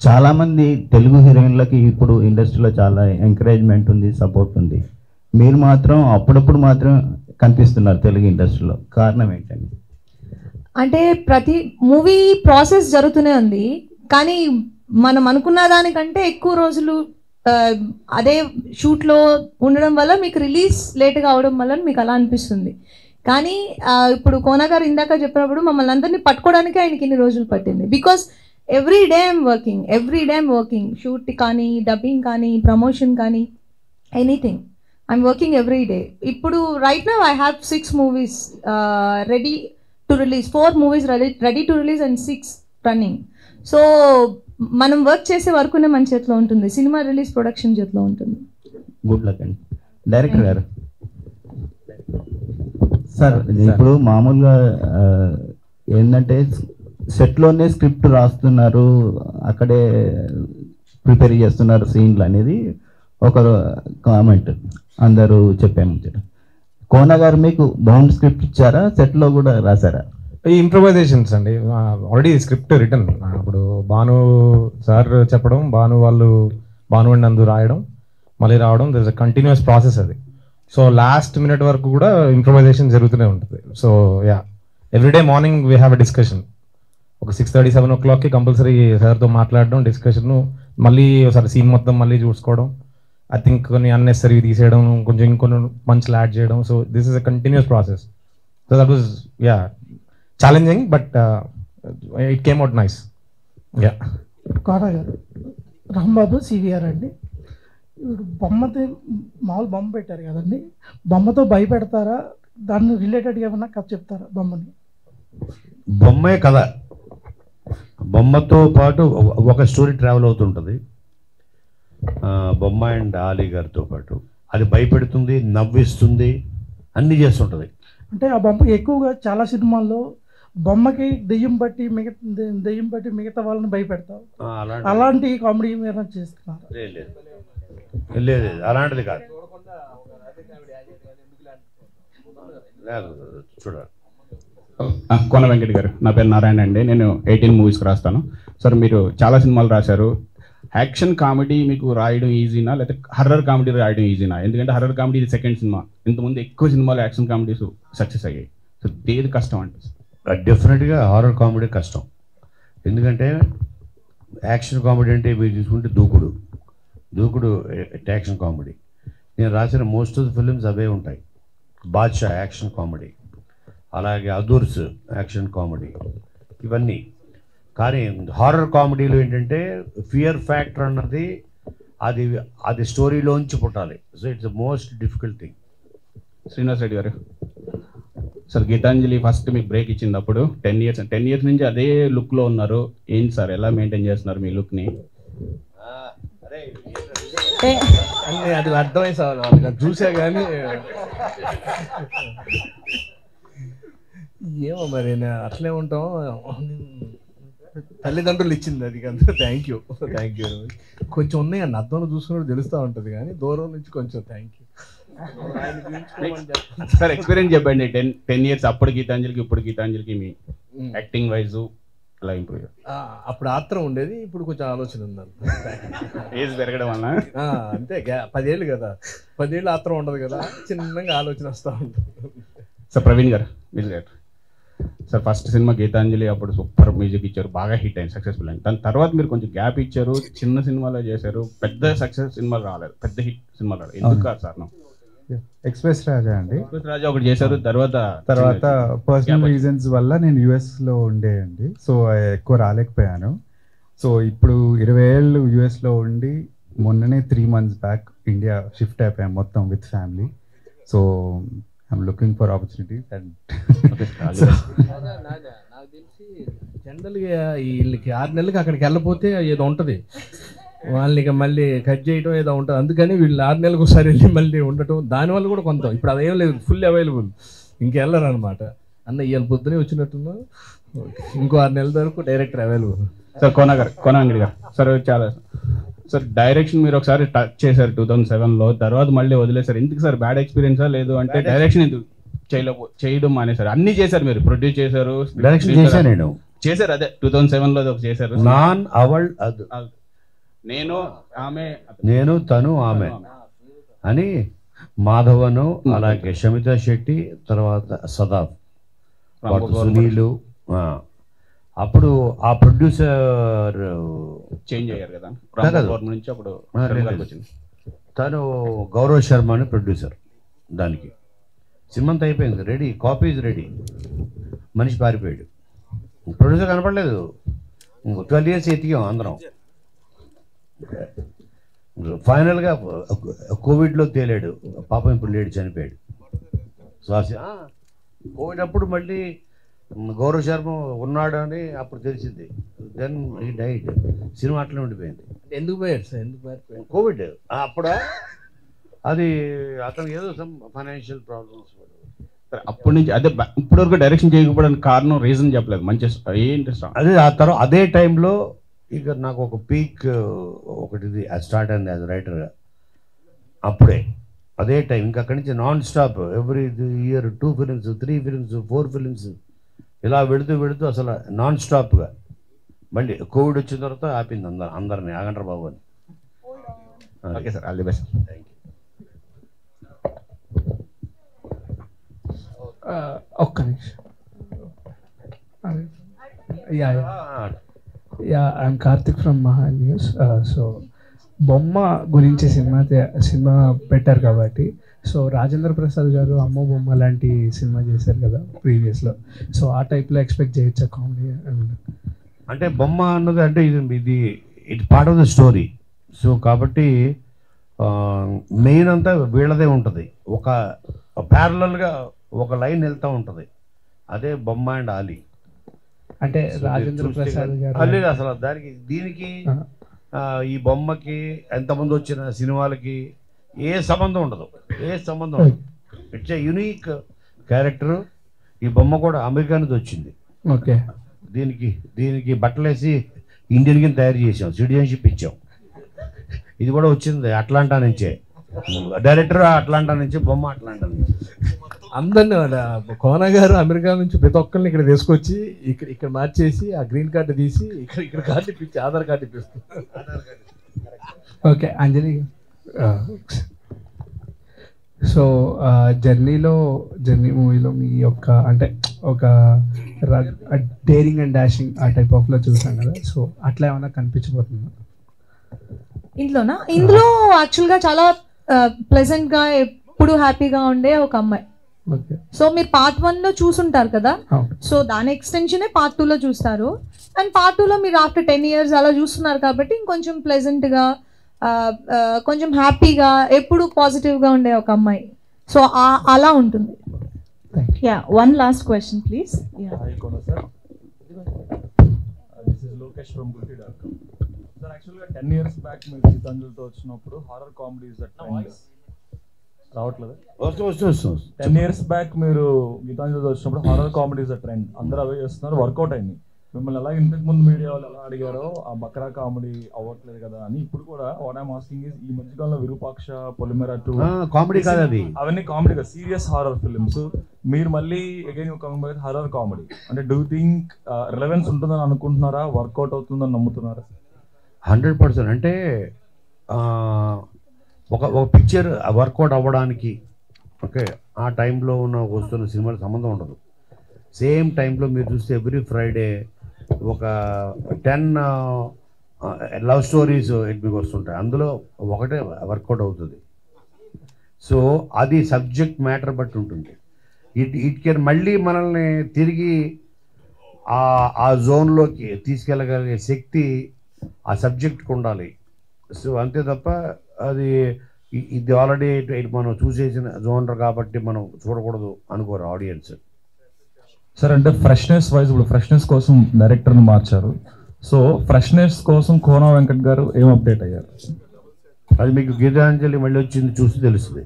చాలామంది తెలుగు హీరోయిన్లకి ఇప్పుడు ఇండస్ట్రీలో చాలా ఎంకరేజ్మెంట్ ఉంది, సపోర్ట్ ఉంది. మీరు మాత్రం అప్పుడప్పుడు మాత్రం కనిపిస్తున్నారు తెలుగు ఇండస్ట్రీలో, కారణం ఏంటండి? అంటే ప్రతి మూవీ ప్రాసెస్ జరుగుతూనే ఉంది, కానీ మనం అనుకున్న దానికంటే ఎక్కువ రోజులు అదే షూట్లో ఉండడం వల్ల మీకు రిలీజ్ లేట్గా అవడం వల్ల మీకు అలా అనిపిస్తుంది. కానీ ఇప్పుడు కోన గారు ఇందాక చెప్పినప్పుడు మమ్మల్ని అందరినీ పట్టుకోవడానికి ఆయనకి ఇన్ని రోజులు పట్టింది. Because every day I'm working, shoot కానీ, డబ్బింగ్ కానీ, ప్రమోషన్ కానీ, anything I'm working every day. ఇప్పుడు right now I have 6 movies ready to release, 4 movies ready to release and 6 running. So మనం వర్క్ చేసే వరకునే మన చేతిలో ఉంటుంది, సినిమా రిలీజ్ ప్రొడక్షన్ చేతిలో ఉంటుంది. గుడ్ లక్ అండి. డైరెక్టర్ గారు, సార్ ఇప్పుడు మామూలుగా ఏంటంటే సెట్లోనే స్క్రిప్ట్ రాస్తున్నారు, అక్కడే ప్రిపేర్ చేస్తున్నారు సీన్లు అనేది ఒక కామెంట్ అందరూ చెప్పాము. కోన గారు మీకు బౌండ్ స్క్రిప్ట్ ఇచ్చారా, సెట్లో కూడా రాశారా? ఈ ఇంప్రొవైజేషన్స్ అండి, ఆల్రెడీ స్క్రిప్ట్ రిటర్న్. ఇప్పుడు భాను సార్ చెప్పడం, భాను అండ్ నందు రాయడం, మళ్ళీ రావడం, there is a continuous process అది. సో లాస్ట్ మినిట్ వరకు కూడా ఇంప్రొవైజేషన్ జరుగుతూనే ఉంటుంది. So yeah, every day morning we have a discussion. ఒక 6:30, 7 o'clockకి కంపల్సరీ సార్తో మాట్లాడడం, డిస్కషన్, మళ్ళీ ఒకసారి సీన్ మొత్తం మళ్ళీ చూసుకోవడం, ఐ థింక్ కొన్ని అన్నెసరీ తీసేయడం, కొంచెం ఇంకొన్ని మంచిలు యాడ్ చేయడం. So this is a continuous process. So that was yeah challenging, but it came out nice. Yeah, Kona garu, Rambabu CVR అండి. ఇప్పుడు బొమ్మతో మామూలు బొమ్మ పెట్టారు కదండి, బొమ్మతో భయపెడతారా, దాన్ని రిలేటెడ్గా ఏమన్నా కథ చెప్తారా? బొమ్మని బొమ్మే కథ, బొమ్మతో పాటు ఒక స్టోరీ ట్రావెల్ అవుతుంటుంది. బొమ్మ అండ్ ఆలీ గారితో పాటు అది భయపెడుతుంది, నవ్విస్తుంది, అన్నీ చేస్తుంటుంది. అంటే ఆ బొమ్మ ఎక్కువగా చాలా సినిమాల్లో బొమ్మకి దెయ్యం బట్టి మిగతా వాళ్ళని భయపెడతారు. అలాంటి కామెడీ మీరు చేస్తున్నారు? లేదు, అలాంటిది కాదు. చూడాలి. కోన వెంకట్ గారు, నా పేరు నారాయణ అండి. నేను 18 మూవీస్కి రాస్తాను. సార్, మీరు చాలా సినిమాలు రాశారు. యాక్షన్ కామెడీ మీకు రాయడం ఈజీనా, లేకపోతే హర్రర్ కామెడీ రాయడం ఈజీనా? ఎందుకంటే హర్రర్ కామెడీ ఇది సెకండ్ సినిమా, ఇంతకుముందు ఎక్కువ సినిమాలు యాక్షన్ కామెడీస్ సక్సెస్ అయ్యాయి. సో ఏది కష్టం అంటే? డెఫినెట్గా హారర్ కామెడీ కష్టం. ఎందుకంటే యాక్షన్ కామెడీ అంటే మీరు చూసుకుంటే దూకుడు యాక్షన్ కామెడీ. నేను రాసిన మోస్ట్ ఆఫ్ ద ఫిలిమ్స్ అవే ఉంటాయి. బాద్షా యాక్షన్ కామెడీ, అలాగే అదూర్స్ యాక్షన్ కామెడీ, ఇవన్నీ. కానీ హారర్ కామెడీలో ఏంటంటే ఫియర్ ఫ్యాక్టర్ అన్నది అది స్టోరీలోంచి పుట్టాలి. So it's the most difficult thing. Srinivas Reddy గారు సార్, గీతాంజలి ఫస్ట్ మీకు బ్రేక్ ఇచ్చినప్పుడు 10 ఇయర్స్ నుంచి అదే లుక్లో ఉన్నారు. ఏంటి సార్, ఎలా మెయింటైన్ చేస్తున్నారు మీ లుక్ని? అది అర్థమై సార్ వాళ్ళకి అది చూసా కానీ ఏమో మరి అట్లే ఉంటాం. తల్లిదండ్రులు ఇచ్చింది అది కదా. Thank you. కొంచెం ఉన్నాయి అన్న అర్థంలో చూసుకున్నప్పుడు తెలుస్తూ ఉంటుంది కానీ దూరం నుంచి కొంచెం థ్యాంక్ యూ. సార్ ఎక్స్పీరియన్స్ చెప్పండి. 10 ఇయర్స్ అప్పుడు గీతాంజలికి ఇప్పుడు గీతాంజలికి మీ యాక్టింగ్ వైజ్ ఎలా ఇంప్రూవ్? అప్పుడు ఆత్రం ఉండేది, ఇప్పుడు కొంచెం ఆలోచన ఉంది. ఏజ్ పెరగడం వల్ల అంతే. 10 ఏళ్ళు కదా, 10 ఏళ్ళు ఆత్రం ఉండదు కదా, చిన్నగా ఆలోచన వస్తూ ఉంటుంది. సార్ ప్రవీణ్ గారు, music director sir, first cinema Geethanjali అప్పుడు సూపర్ మ్యూజిక్ ఇచ్చారు, బాగా హిట్ అయింది, సక్సెస్ఫుల్ అయింది. దాని తర్వాత మీరు కొంచెం గ్యాప్ ఇచ్చారు, చిన్న సినిమాలో చేశారు, పెద్ద సక్సెస్ సినిమాలు రాలేదు, పెద్ద హిట్ సినిమాలు రాలేదు. ఎందుకు కాదు సార్? ఎక్స్ప్రెస్ రాజా అండి. ఎక్స్ప్రెస్ రాజా ఒకటి చేశారు, తర్వాత పర్సనల్ రీజన్స్ వల్ల నేను యుఎస్లో ఉండేయండి, సో ఎక్కువ రాలేకపోయాను. సో ఇప్పుడు 20 ఏళ్ళు యుఎస్లో ఉండి మొన్ననే 3 months బ్యాక్ ఇండియా షిఫ్ట్ అయిపోయాం మొత్తం with family. So I'm looking for opportunities and నాకు తెలిసి జనరల్గా వీళ్ళకి 6 నెలలకి అక్కడికి వెళ్ళపోతే ఏదో ఉంటుంది, వాళ్ళని ఇక మళ్ళీ కట్ చేయడం ఏదో ఉంటుంది. అందుకని వీళ్ళు 6 నెలలకు ఒకసారి వెళ్ళి మళ్ళీ ఉండటం, దానివల్ల కూడా కొంత ఇప్పుడు అదేం లేదు, ఫుల్ అవైలబుల్, ఇంకెళ్ళరు అనమాట. అన్న ఇవాళ పొద్దునే వచ్చినట్టున్నా, ఇంకో 6 నెలల వరకు డైరెక్టర్ అవైలబుల్. సార్ కోనవెంకటి గారు సార్, చాలా సార్ డైరెక్షన్ మీరు ఒకసారి టచ్ చేశారు 2007లో, తర్వాత మళ్ళీ వదిలేశారు. ఎందుకు సార్? బ్యాడ్ ఎక్స్పీరియన్సా లేదు అంటే డైరెక్షన్ ఎందుకు చేయడం మానేశారు? అన్నీ చేశారు, మీరు ప్రొడ్యూస్ చేశారు, డైరెక్షన్ చేశాను నేను. చేశారు అదే 2007లో ఒక చేశారు, నేను తను ఆమె అని మాధవను, అలాగే షమితా శెట్టి, తర్వాత సదాఫ్, సునీలు. అప్పుడు ఆ ప్రొడ్యూసర్ చేంజ్ అయ్యారు కదా నుంచి, అప్పుడు తను గౌరవ్ శర్మ అని ప్రొడ్యూసర్. దానికి సినిమా అంతా అయిపోయింది, రెడీ, కాపీస్ రెడీ, మనిషి పారిపోయాడు, ప్రొడ్యూసర్ కనపడలేదు. 12 years ఎతికాం అందరం. ఫైనల్గా కోవిడ్లో తేలాడు పాపం, ఇప్పుడు లేడు, చనిపోయాడు. సో కోవిడ్ అప్పుడు మళ్ళీ గౌరవ్ శర్మ ఉన్నాడు అని అప్పుడు తెలిసింది. దెన్ ఈ డైట్, సినిమా అట్లనే ఉండిపోయింది. ఎందుకు పోయాడు సార్? ఎందుకు పారిపోయాడు? కోవిడ్ అప్పుడు అది అతనికి ఏదో సమ్ ఫైనాన్షియల్ ప్రాబ్లమ్స్. అప్పటి నుంచి అదే ఇప్పటి వరకు డైరెక్షన్ చేయకపోవడానికి కారణం రీజన్ చెప్పలేదు. మంచి ఏంటి అదే ఆ తర్వాత అదే టైంలో ఇక నాకు ఒక పీక్ ఒకటి స్టార్ట్ అయింది యాజ్ రైటర్గా. అప్పుడే అదే టైం ఇంకా అక్కడి నుంచి non stop every year 2 films, 3 films, 4 films ఇలా వెళుతూ అసలు నాన్ స్టాప్గా. మళ్ళీ కోవిడ్ వచ్చిన తర్వాత ఆపింది అందరినీ, ఆగండ్ర బాబు అని. Okay sir, all the best. Thank you. ఒక్క నిమిషం. ఐఎమ్ కార్తిక్ ఫ్రమ్ మహా న్యూస్. సో బొమ్మ గురించి సినిమా పెట్టారు కాబట్టి, సో రాజేంద్ర ప్రసాద్ గారు అమ్మ బొమ్మ లాంటి సినిమా చేశారు కదా ప్రీవియస్లో, సో ఆ టైప్లో ఎక్స్పెక్ట్ చేయొచ్చా కామెడీ? అంటే బొమ్మ అన్నది అంటే ఇది part of the story. So కాబట్టి మెయిన్ అంతా వీళ్ళదే ఉంటుంది, ఒక ప్యారలల్గా ఒక లైన్ వెళ్తూ ఉంటుంది. అదే బొమ్మ అండ్ ఆలీ. అంటే రాజేంద్ర ప్రసాద్ గారు అసలు దీనికి ఈ బొమ్మకి ఎంతమంది వచ్చిన సినిమాలకి ఏ సంబంధం ఉండదు. It's a unique character. ఈ బొమ్మ కూడా అమెరికా నుంచి వచ్చింది. ఓకే. దీనికి బట్టలేసి ఇండియన్కి తయారు చేసాం, సిటిజన్షిప్ ఇచ్చాం. ఇది కూడా వచ్చింది అట్లాంటా నుంచే, డైరెక్టర్ అట్లాంటా నుంచి, బొమ్మ అట్లాంటా నుంచి. అందరినీ కోన గారు అమెరికా నుంచి ప్రతి ఒక్కరిని ఇక్కడ తీసుకొచ్చి ఇక్కడ మార్చేసి ఆ గ్రీన్ కార్డు తీసి ఇక్కడ కార్డు ఇప్పించి ఆధార్ కార్డు ఇప్పిస్తుంది. ఓకే అంజలి, సో జర్నీ మూవీలో మీ యొక్క అంటే ఒక డేరింగ్ అండ్ డాషింగ్ ఆ టైప్ ఆఫ్లో చూసాం కదా, సో అట్లా ఏమైనా కనిపించబోతుందా ఇందులో యాక్చువల్గా చాలా ప్లెజెంట్గా ఎప్పుడు హ్యాపీగా ఉండే ఒక అమ్మాయి, సో మీరు పార్ట్ 1లో చూసుంటారు కదా, సో దాని ఎక్స్టెన్షనే పార్ట్ 2లో చూస్తారు. అండ్ పార్ట్ 2లో మీరు ఆఫ్టర్ 10 years అలా చూస్తున్నారు కాబట్టి ఇంకొంచెం ప్లెజెంట్గా, కొంచెం హ్యాపీగా, ఎప్పుడు పాజిటివ్గా ఉండే ఒక అమ్మాయి. సో అలా ఉంటుంది. Yeah, one last question please. Lokesh from Gulte dot com. Sir యాక్చువల్గా 10 years బ్యాక్ మీరు గీతాంజలితో వచ్చినప్పుడు హారర్ కామెడీస్ రావట్లేదు. 10 years బ్యాక్ మీరు గీతాంజలితో వచ్చినప్పుడు హారర్ కామెడీస్ ట్రెండ్, అందరూ అవే చేస్తున్నారు, వర్కౌట్ అయింది. మిమ్మల్ని ఎలా ఇంతకు ముందు మీడియా వాళ్ళు ఎలా అడిగారో ఆ బక్రా కామెడీ అవ్వట్లేదు కదా అని, ఇప్పుడు కూడా వాట్ ఐమ్ ఆస్కింగ్ ఇస్, ఈ మధ్యకాలంలో విరూపాక్ష, పొలిమేర 2 కామెడీ కాదు అది, అవన్నీ కామెడీ కాదు, సీరియస్ హారర్ ఫిల్మ్స్. మీరు మళ్ళీ again coming back horror comedy అంటే డూ థింక్ రిలవెన్స్ ఉంటుందని అనుకుంటున్నారా, వర్కౌట్ అవుతుందని నమ్ముతున్నారా? 100%. అంటే ఒక పిక్చర్ వర్కౌట్ అవ్వడానికి ఓకే ఆ టైంలో వస్తున్న సినిమాలకు సంబంధం ఉండదు. సేమ్ టైంలో మీరు చూస్తే ఎవ్రీ ఫ్రైడే ఒక 10 లవ్ స్టోరీస్ మీకు వస్తుంటాయి, అందులో ఒకటే వర్కౌట్ అవుతుంది. సో అది సబ్జెక్ట్ మ్యాటర్ బట్టి ఉంటుంది. ఇట్ కెన్ మళ్ళీ మనల్ని తిరిగి ఆ జోన్లోకి తీసుకెళ్ళగలిగే శక్తి ఆ సబ్జెక్ట్కి ఉండాలి. సో అంతే తప్ప అది ఇది ఆల్రెడీ మనం చూసేసిన జోనర్ కాబట్టి మనం చూడకూడదు అనుకోరు ఆడియన్స్. సార్ అంటే ఫ్రెష్నెస్ వైజ్ ఇప్పుడు ఫ్రెష్నెస్ కోసం డైరెక్టర్ని మార్చారు. సో ఫ్రెష్నెస్ కోసం కోన వెంకట్ గారు ఏం అప్డేట్ అయ్యారు? అది మీకు గీతాంజలి మళ్ళీ వచ్చింది చూసి తెలుస్తుంది.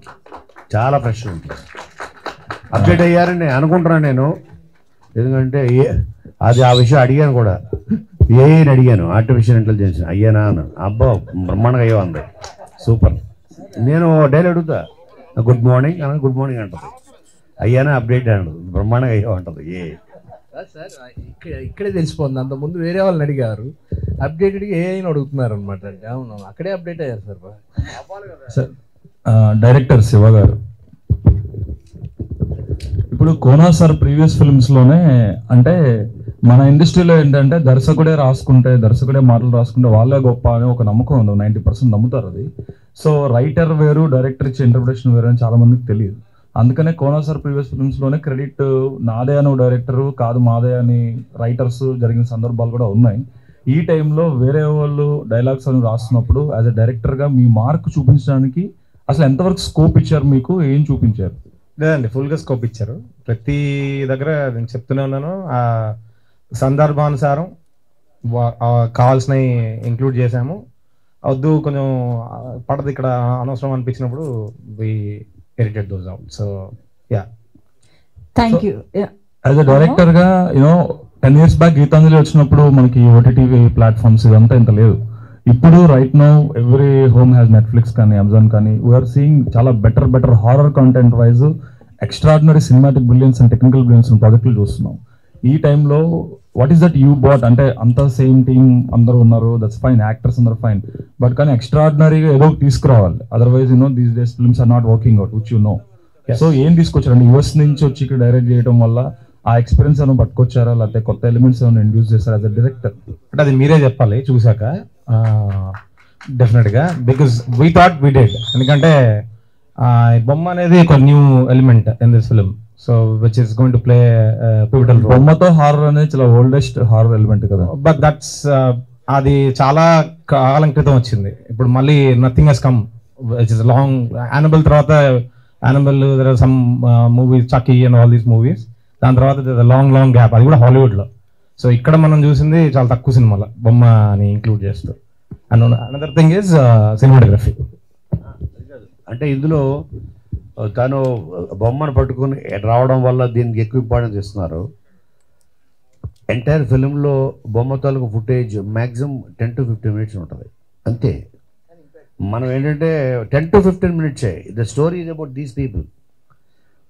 చాలా ఫ్రెష్ ఉంటుంది. అప్డేట్ అయ్యారని అనుకుంటున్నాను నేను, ఎందుకంటే అది ఆ విషయం అడిగాను కూడా, ఏఐని అడిగాను, ఆర్టిఫిషియల్ ఇంటెలిజెన్స్ అయ్యానా అన్నాను. అబ్బా బ్రహ్మాండంగా అయ్యో అంది, సూపర్. నేను డైలీ అడుగుతా, గుడ్ మార్నింగ్ అన్న, గుడ్ మార్నింగ్ అంటుంది. అయ్యానా అప్డేట్ అంటది, బ్రహ్మాండంగా అయ్యో అంటది. సార్ ఇక్కడే తెలిసిపోతుంది. అంతకుముందు వేరే వాళ్ళని అడిగారు, అప్డేటెడ్గా ఏఐని అడుగుతున్నారు అనమాట. అంటే అవును, అక్కడే అప్డేట్ అయ్యారు సార్. సార్ డైరెక్టర్ శివ గారు, ఇప్పుడు కోనా సార్ ప్రీవియస్ ఫిల్మ్స్లోనే అంటే మన ఇండస్ట్రీలో ఏంటంటే దర్శకుడే రాసుకుంటే, దర్శకుడే మాటలు రాసుకుంటే వాళ్ళే గొప్ప అని ఒక నమ్మకం ఉంది, 90% నమ్ముతారు అది. సో రైటర్ వేరు, డైరెక్టర్ ఇచ్చే ఇంటర్ప్రిటేషన్ వేరు అని చాలా మందికి తెలియదు. అందుకనే కోనా సార్ ప్రీవియస్ ఫిల్మ్స్లోనే క్రెడిట్ నాదే అని డైరెక్టర్ కాదు మాదే అని రైటర్స్ జరిగిన సందర్భాలు కూడా ఉన్నాయి. ఈ టైంలో వేరే వాళ్ళు డైలాగ్స్ అని రాస్తున్నప్పుడు యాజ్ ఎ డైరెక్టర్గా మీ మార్క్ చూపించడానికి అసలు ఎంతవరకు స్కోప్ ఇచ్చారు, మీకు ఏం చూపించారు? లేదండి, ఫుల్గా స్కోప్ ఇచ్చారు. ప్రతి దగ్గర నేను చెప్తూనే ఉన్నాను, ఆ సందర్భానుసారం కావాల్సినవి ఇంక్లూడ్ చేసాము. వద్దు కొంచెం పడదు ఇక్కడ అనవసరం అనిపించినప్పుడు we edited those out. So yeah, thank you. As a డైరెక్టర్గా యూనో 10 years బ్యాక్ గీతాంజలి వచ్చినప్పుడు మనకి ఓటీటీ ప్లాట్ఫామ్స్ ఇదంతా ఇంత లేదు. ఇప్పుడు right now every home has Netflix కానీ అమెజాన్ కానీ, వీఆర్ సీయింగ్ చాలా better horror content wise extraordinary cinematic brilliance and technical brilliance ప్రాజెక్టులు చూస్తున్నాం. ఈ టైంలో what is that you bought? అంటే అంత సేమ్ టీమ్ అందరూ ఉన్నారు, దట్స్ ఫైన్, యాక్టర్స్ అందరూ ఫైన్, బట్ కానీ ఎక్స్ట్రాడినరీగా ఏదో తీసుకురావాలి. Otherwise these days films are not working out, which you know. So ఏం తీసుకొచ్చారండి యూఎస్ నుంచి వచ్చి ఇక్కడ డైరెక్ట్ చేయడం వల్ల? ఆ ఎక్స్పీరియన్స్ ఏమైనా పట్టుకొచ్చారా, లేకపోతే కొత్త ఎలిమెంట్స్ ఏమైనా ఇంట్రడ్యూస్ చేశారా యాజ్ అ డైరెక్టర్? అంటే అది మీరే చెప్పాలి చూసాక డెఫినెట్గా, because we thought we dead. ఎందుకంటే బొమ్మ అనేది ఒక new element in this film, so which is going to play pivotal role. బొమ్మతో హారర్ అనేది చాలా ఓల్డెస్ట్ హారర్ ఎలిమెంట్ కదా, బట్ దట్స్ అది చాలా కాలం క్రితం వచ్చింది. ఇప్పుడు మళ్ళీ nothing has come which is long. Animal తర్వాత animal, there are some movies, Chucky and all these movies. దాని తర్వాత లాంగ్ గ్యాప్, అది కూడా హాలీవుడ్లో. సో ఇక్కడ మనం చూసింది చాలా తక్కువ సినిమాలో బొమ్మని ఇంక్లూడ్ చేస్తూ. And another thing is cinematography. అంటే ఇందులో తను బొమ్మను పట్టుకుని రావడం వల్ల దీనికి ఎక్కువ ఇంపార్టెన్స్ ఇస్తున్నారు. ఎంటైర్ ఫిలింలో బొమ్మ తాలూకు ఫుటేజ్ మ్యాక్సిమం 10 to 15 minutes ఉంటుంది అంతే. మనం ఏంటంటే 10 to 15 minutes the story is about these people.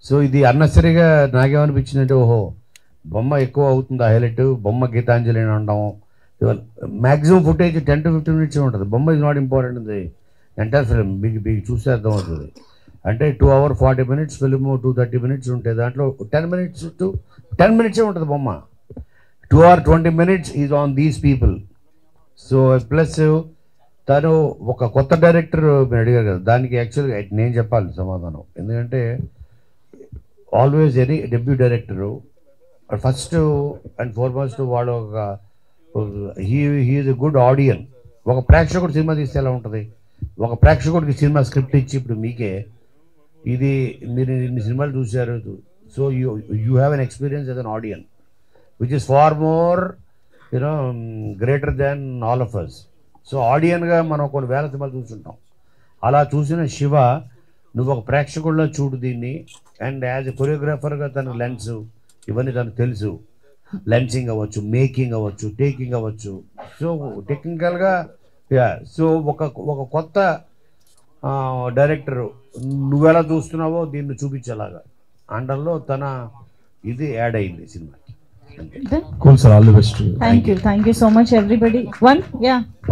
So ఇది అన్నెసరీగా నాకేమనిపించిందంటే, ఓహో బొమ్మ ఎక్కువ అవుతుంది హైలైట్, బొమ్మ గీతాంజలి అని అంటాము. మ్యాక్సిమం ఫుటేజ్ 10 to 15 minutes ఉంటుంది. బొమ్మ ఇస్ నాట్ ఇంపార్టెంట్ ఇది ఎంటైర్ ఫిలిం. మీకు చూస్తే అర్థమవుతుంది. అంటే 2 hours 40 minutes ఫిలిము 230 minutes ఉంటాయి. దాంట్లో 10 minutes to 10 minutes ఉంటుంది బొమ్మ. 2 hours 20 minutes is on these people. So plus తను ఒక కొత్త డైరెక్టర్ మీరు అడిగారు కదా, దానికి యాక్చువల్గా నేను చెప్పాలి సమాధానం. ఎందుకంటే always any debut director first and foremost వాడు ఒక హీఈస్ ఎ గుడ్ ఆడియన్. ఒక ప్రేక్షకుడు సినిమా తీస్తే ఎలా ఉంటుంది, ఒక ప్రేక్షకుడికి సినిమా స్క్రిప్ట్ ఇచ్చి ఇప్పుడు మీకే ఇది మీరు ఇన్ని సినిమాలు చూశారు, so you have an experience as an audience which is far more you know greater than all of us. So ఆడియన్గా మనం కొన్ని వేల సినిమాలు చూస్తుంటాం. అలా చూసిన శివ నువ్వు ఒక ప్రేక్షకుల్లో చూడు దీన్ని. అండ్ యాజ్ ఎ కొరియోగ్రాఫర్గా తన లెన్స్ ఇవన్నీ తనకు తెలుసు. లెన్సింగ్ అవ్వచ్చు, మేకింగ్ అవ్వచ్చు, టేకింగ్ అవ్వచ్చు. సో టెక్నికల్గా సో ఒక కొత్త డైరెక్టర్ నువ్వెలా చూస్తున్నావో దీన్ని చూపించేలాగా అండర్లో తన ఇది యాడ్ అయింది సినిమాకి. Cool sir, all the best. Thank you so much everybody.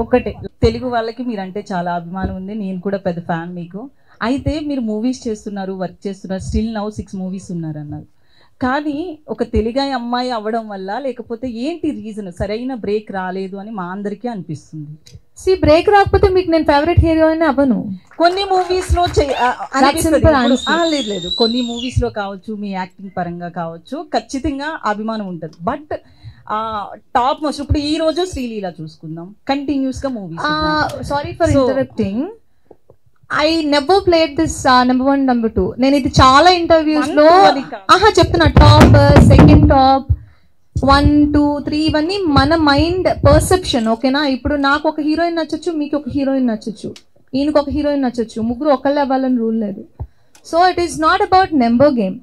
ఒక్కటే తెలుగు వాళ్ళకి మీరంటే చాలా అభిమానం ఉంది, నేను కూడా పెద్ద ఫ్యాన్ మీకు. అయితే మీరు మూవీస్ చేస్తున్నారు, వర్క్ చేస్తున్నారు, స్టిల్ నౌ 6 మూవీస్ ఉన్నారు అన్నారు. కానీ ఒక తెలుగు అమ్మాయి అవ్వడం వల్ల లేకపోతే ఏంటి రీజన్, సరైన బ్రేక్ రాలేదు అని మా అందరికీ అనిపిస్తుంది. బ్రేక్ రాకపోతే మీకు నేను ఫేవరెట్ హీరోయిన్ అవ్వను. కొన్ని మూవీస్ లో లేదు, కొన్ని మూవీస్ లో కావచ్చు, మీ యాక్టింగ్ పరంగా కావచ్చు, ఖచ్చితంగా అభిమానం ఉంటుంది. బట్ టాప్ మోస్ట్ ఇప్పుడు ఈ రోజు శ్రీలీల చూసుకుందాం, కంటిన్యూస్ గా movies. Sorry for interrupting, I never played this number 1 number 2. నేను ఇది చాలా ఇంటర్వ్యూస్ లో చెప్తున్నా, టాప్, సెకండ్ టాప్, 1, 2, 3 ఇవన్నీ మన మైండ్ పర్సెప్షన్. ఓకేనా, ఇప్పుడు నాకు ఒక హీరోయిన్ నచ్చచ్చు, మీకు ఒక హీరోయిన్ నచ్చచ్చు, ఈయనకు ఒక హీరోయిన్ నచ్చచ్చు, ముగ్గురు ఒకళ్ళే అవ్వాలని రూల్ లేదు. So it is not about number game.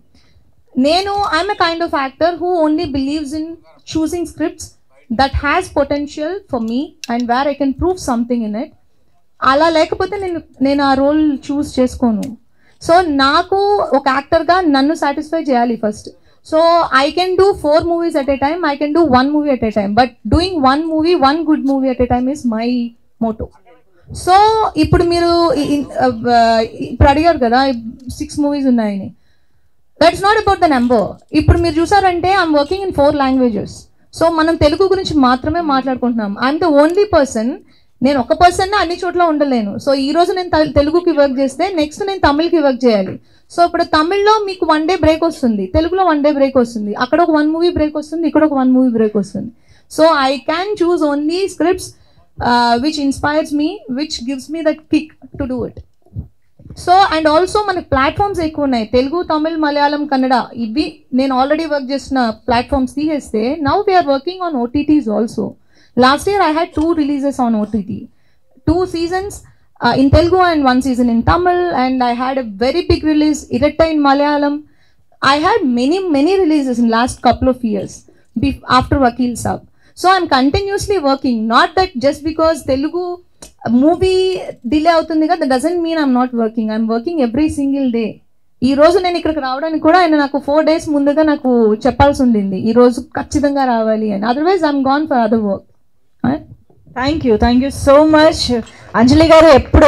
I'm a kind of actor who only believes in choosing scripts that has potential for me and where I can prove something in it. అలా లేకపోతే నేను ఆ role చూస్ చేసుకోను. So నాకు ఒక యాక్టర్గా నన్ను satisfy చేయాలి first. So I can do 4 movies at a time, I can do 1 movie at a time, but doing 1 movie, 1 good movie at a time is my motto. So ఇప్పుడు మీరు ఇప్పుడు అడిగారు కదా 6 movies ఉన్నాయని, that's not about the number. ఇప్పుడు మీరు చూసారంటే I'm working in 4 languages. So మనం తెలుగు గురించి మాత్రమే మాట్లాడుకుంటున్నాం. ఐఎమ్ ద ఓన్లీ పర్సన్, నేను ఒక పర్సన్ అన్ని చోట్ల ఉండలేను. సో ఈ రోజు నేను తెలుగుకి వర్క్ చేస్తే నెక్స్ట్ నేను తమిళ్కి వర్క్ చేయాలి. సో ఇప్పుడు తమిళ్లో మీకు 1 day బ్రేక్ వస్తుంది, తెలుగులో 1 day బ్రేక్ వస్తుంది, అక్కడ ఒక 1 movie బ్రేక్ వస్తుంది, ఇక్కడ ఒక 1 movie బ్రేక్ వస్తుంది. So I can choose only scripts which inspires me, which gives me that kick to do it. So and also మనకి ప్లాట్ఫామ్స్ ఎక్కువ ఉన్నాయి, తెలుగు, తమిళ్, మలయాళం, కన్నడ. ఇవి నేను ఆల్రెడీ వర్క్ చేసిన ప్లాట్ఫామ్స్ తీసేస్తే now we're working on OTTs also. Last year I had 2 releases on OTT, 2 seasons in Telugu and 1 season in Tamil, and I had a very big release, Iratta in Malayalam. I had many releases in last couple of years after Vakil Sab. So I'm continuously working, not that just because Telugu movie delay avutundi kada, that doesn't mean I'm not working. I'm working every single day. ఈ రోజు నేను ఇక్కడికి రావడానికి కూడా ఆయన నాకు 4 days ముందుగా నాకు చెప్పాల్సి ఉండింది, ఈ రోజు ఖచ్చితంగా రావాలి అని. Otherwise I'm gone for other work. Thank you so much Anjali garu. ఎప్పుడు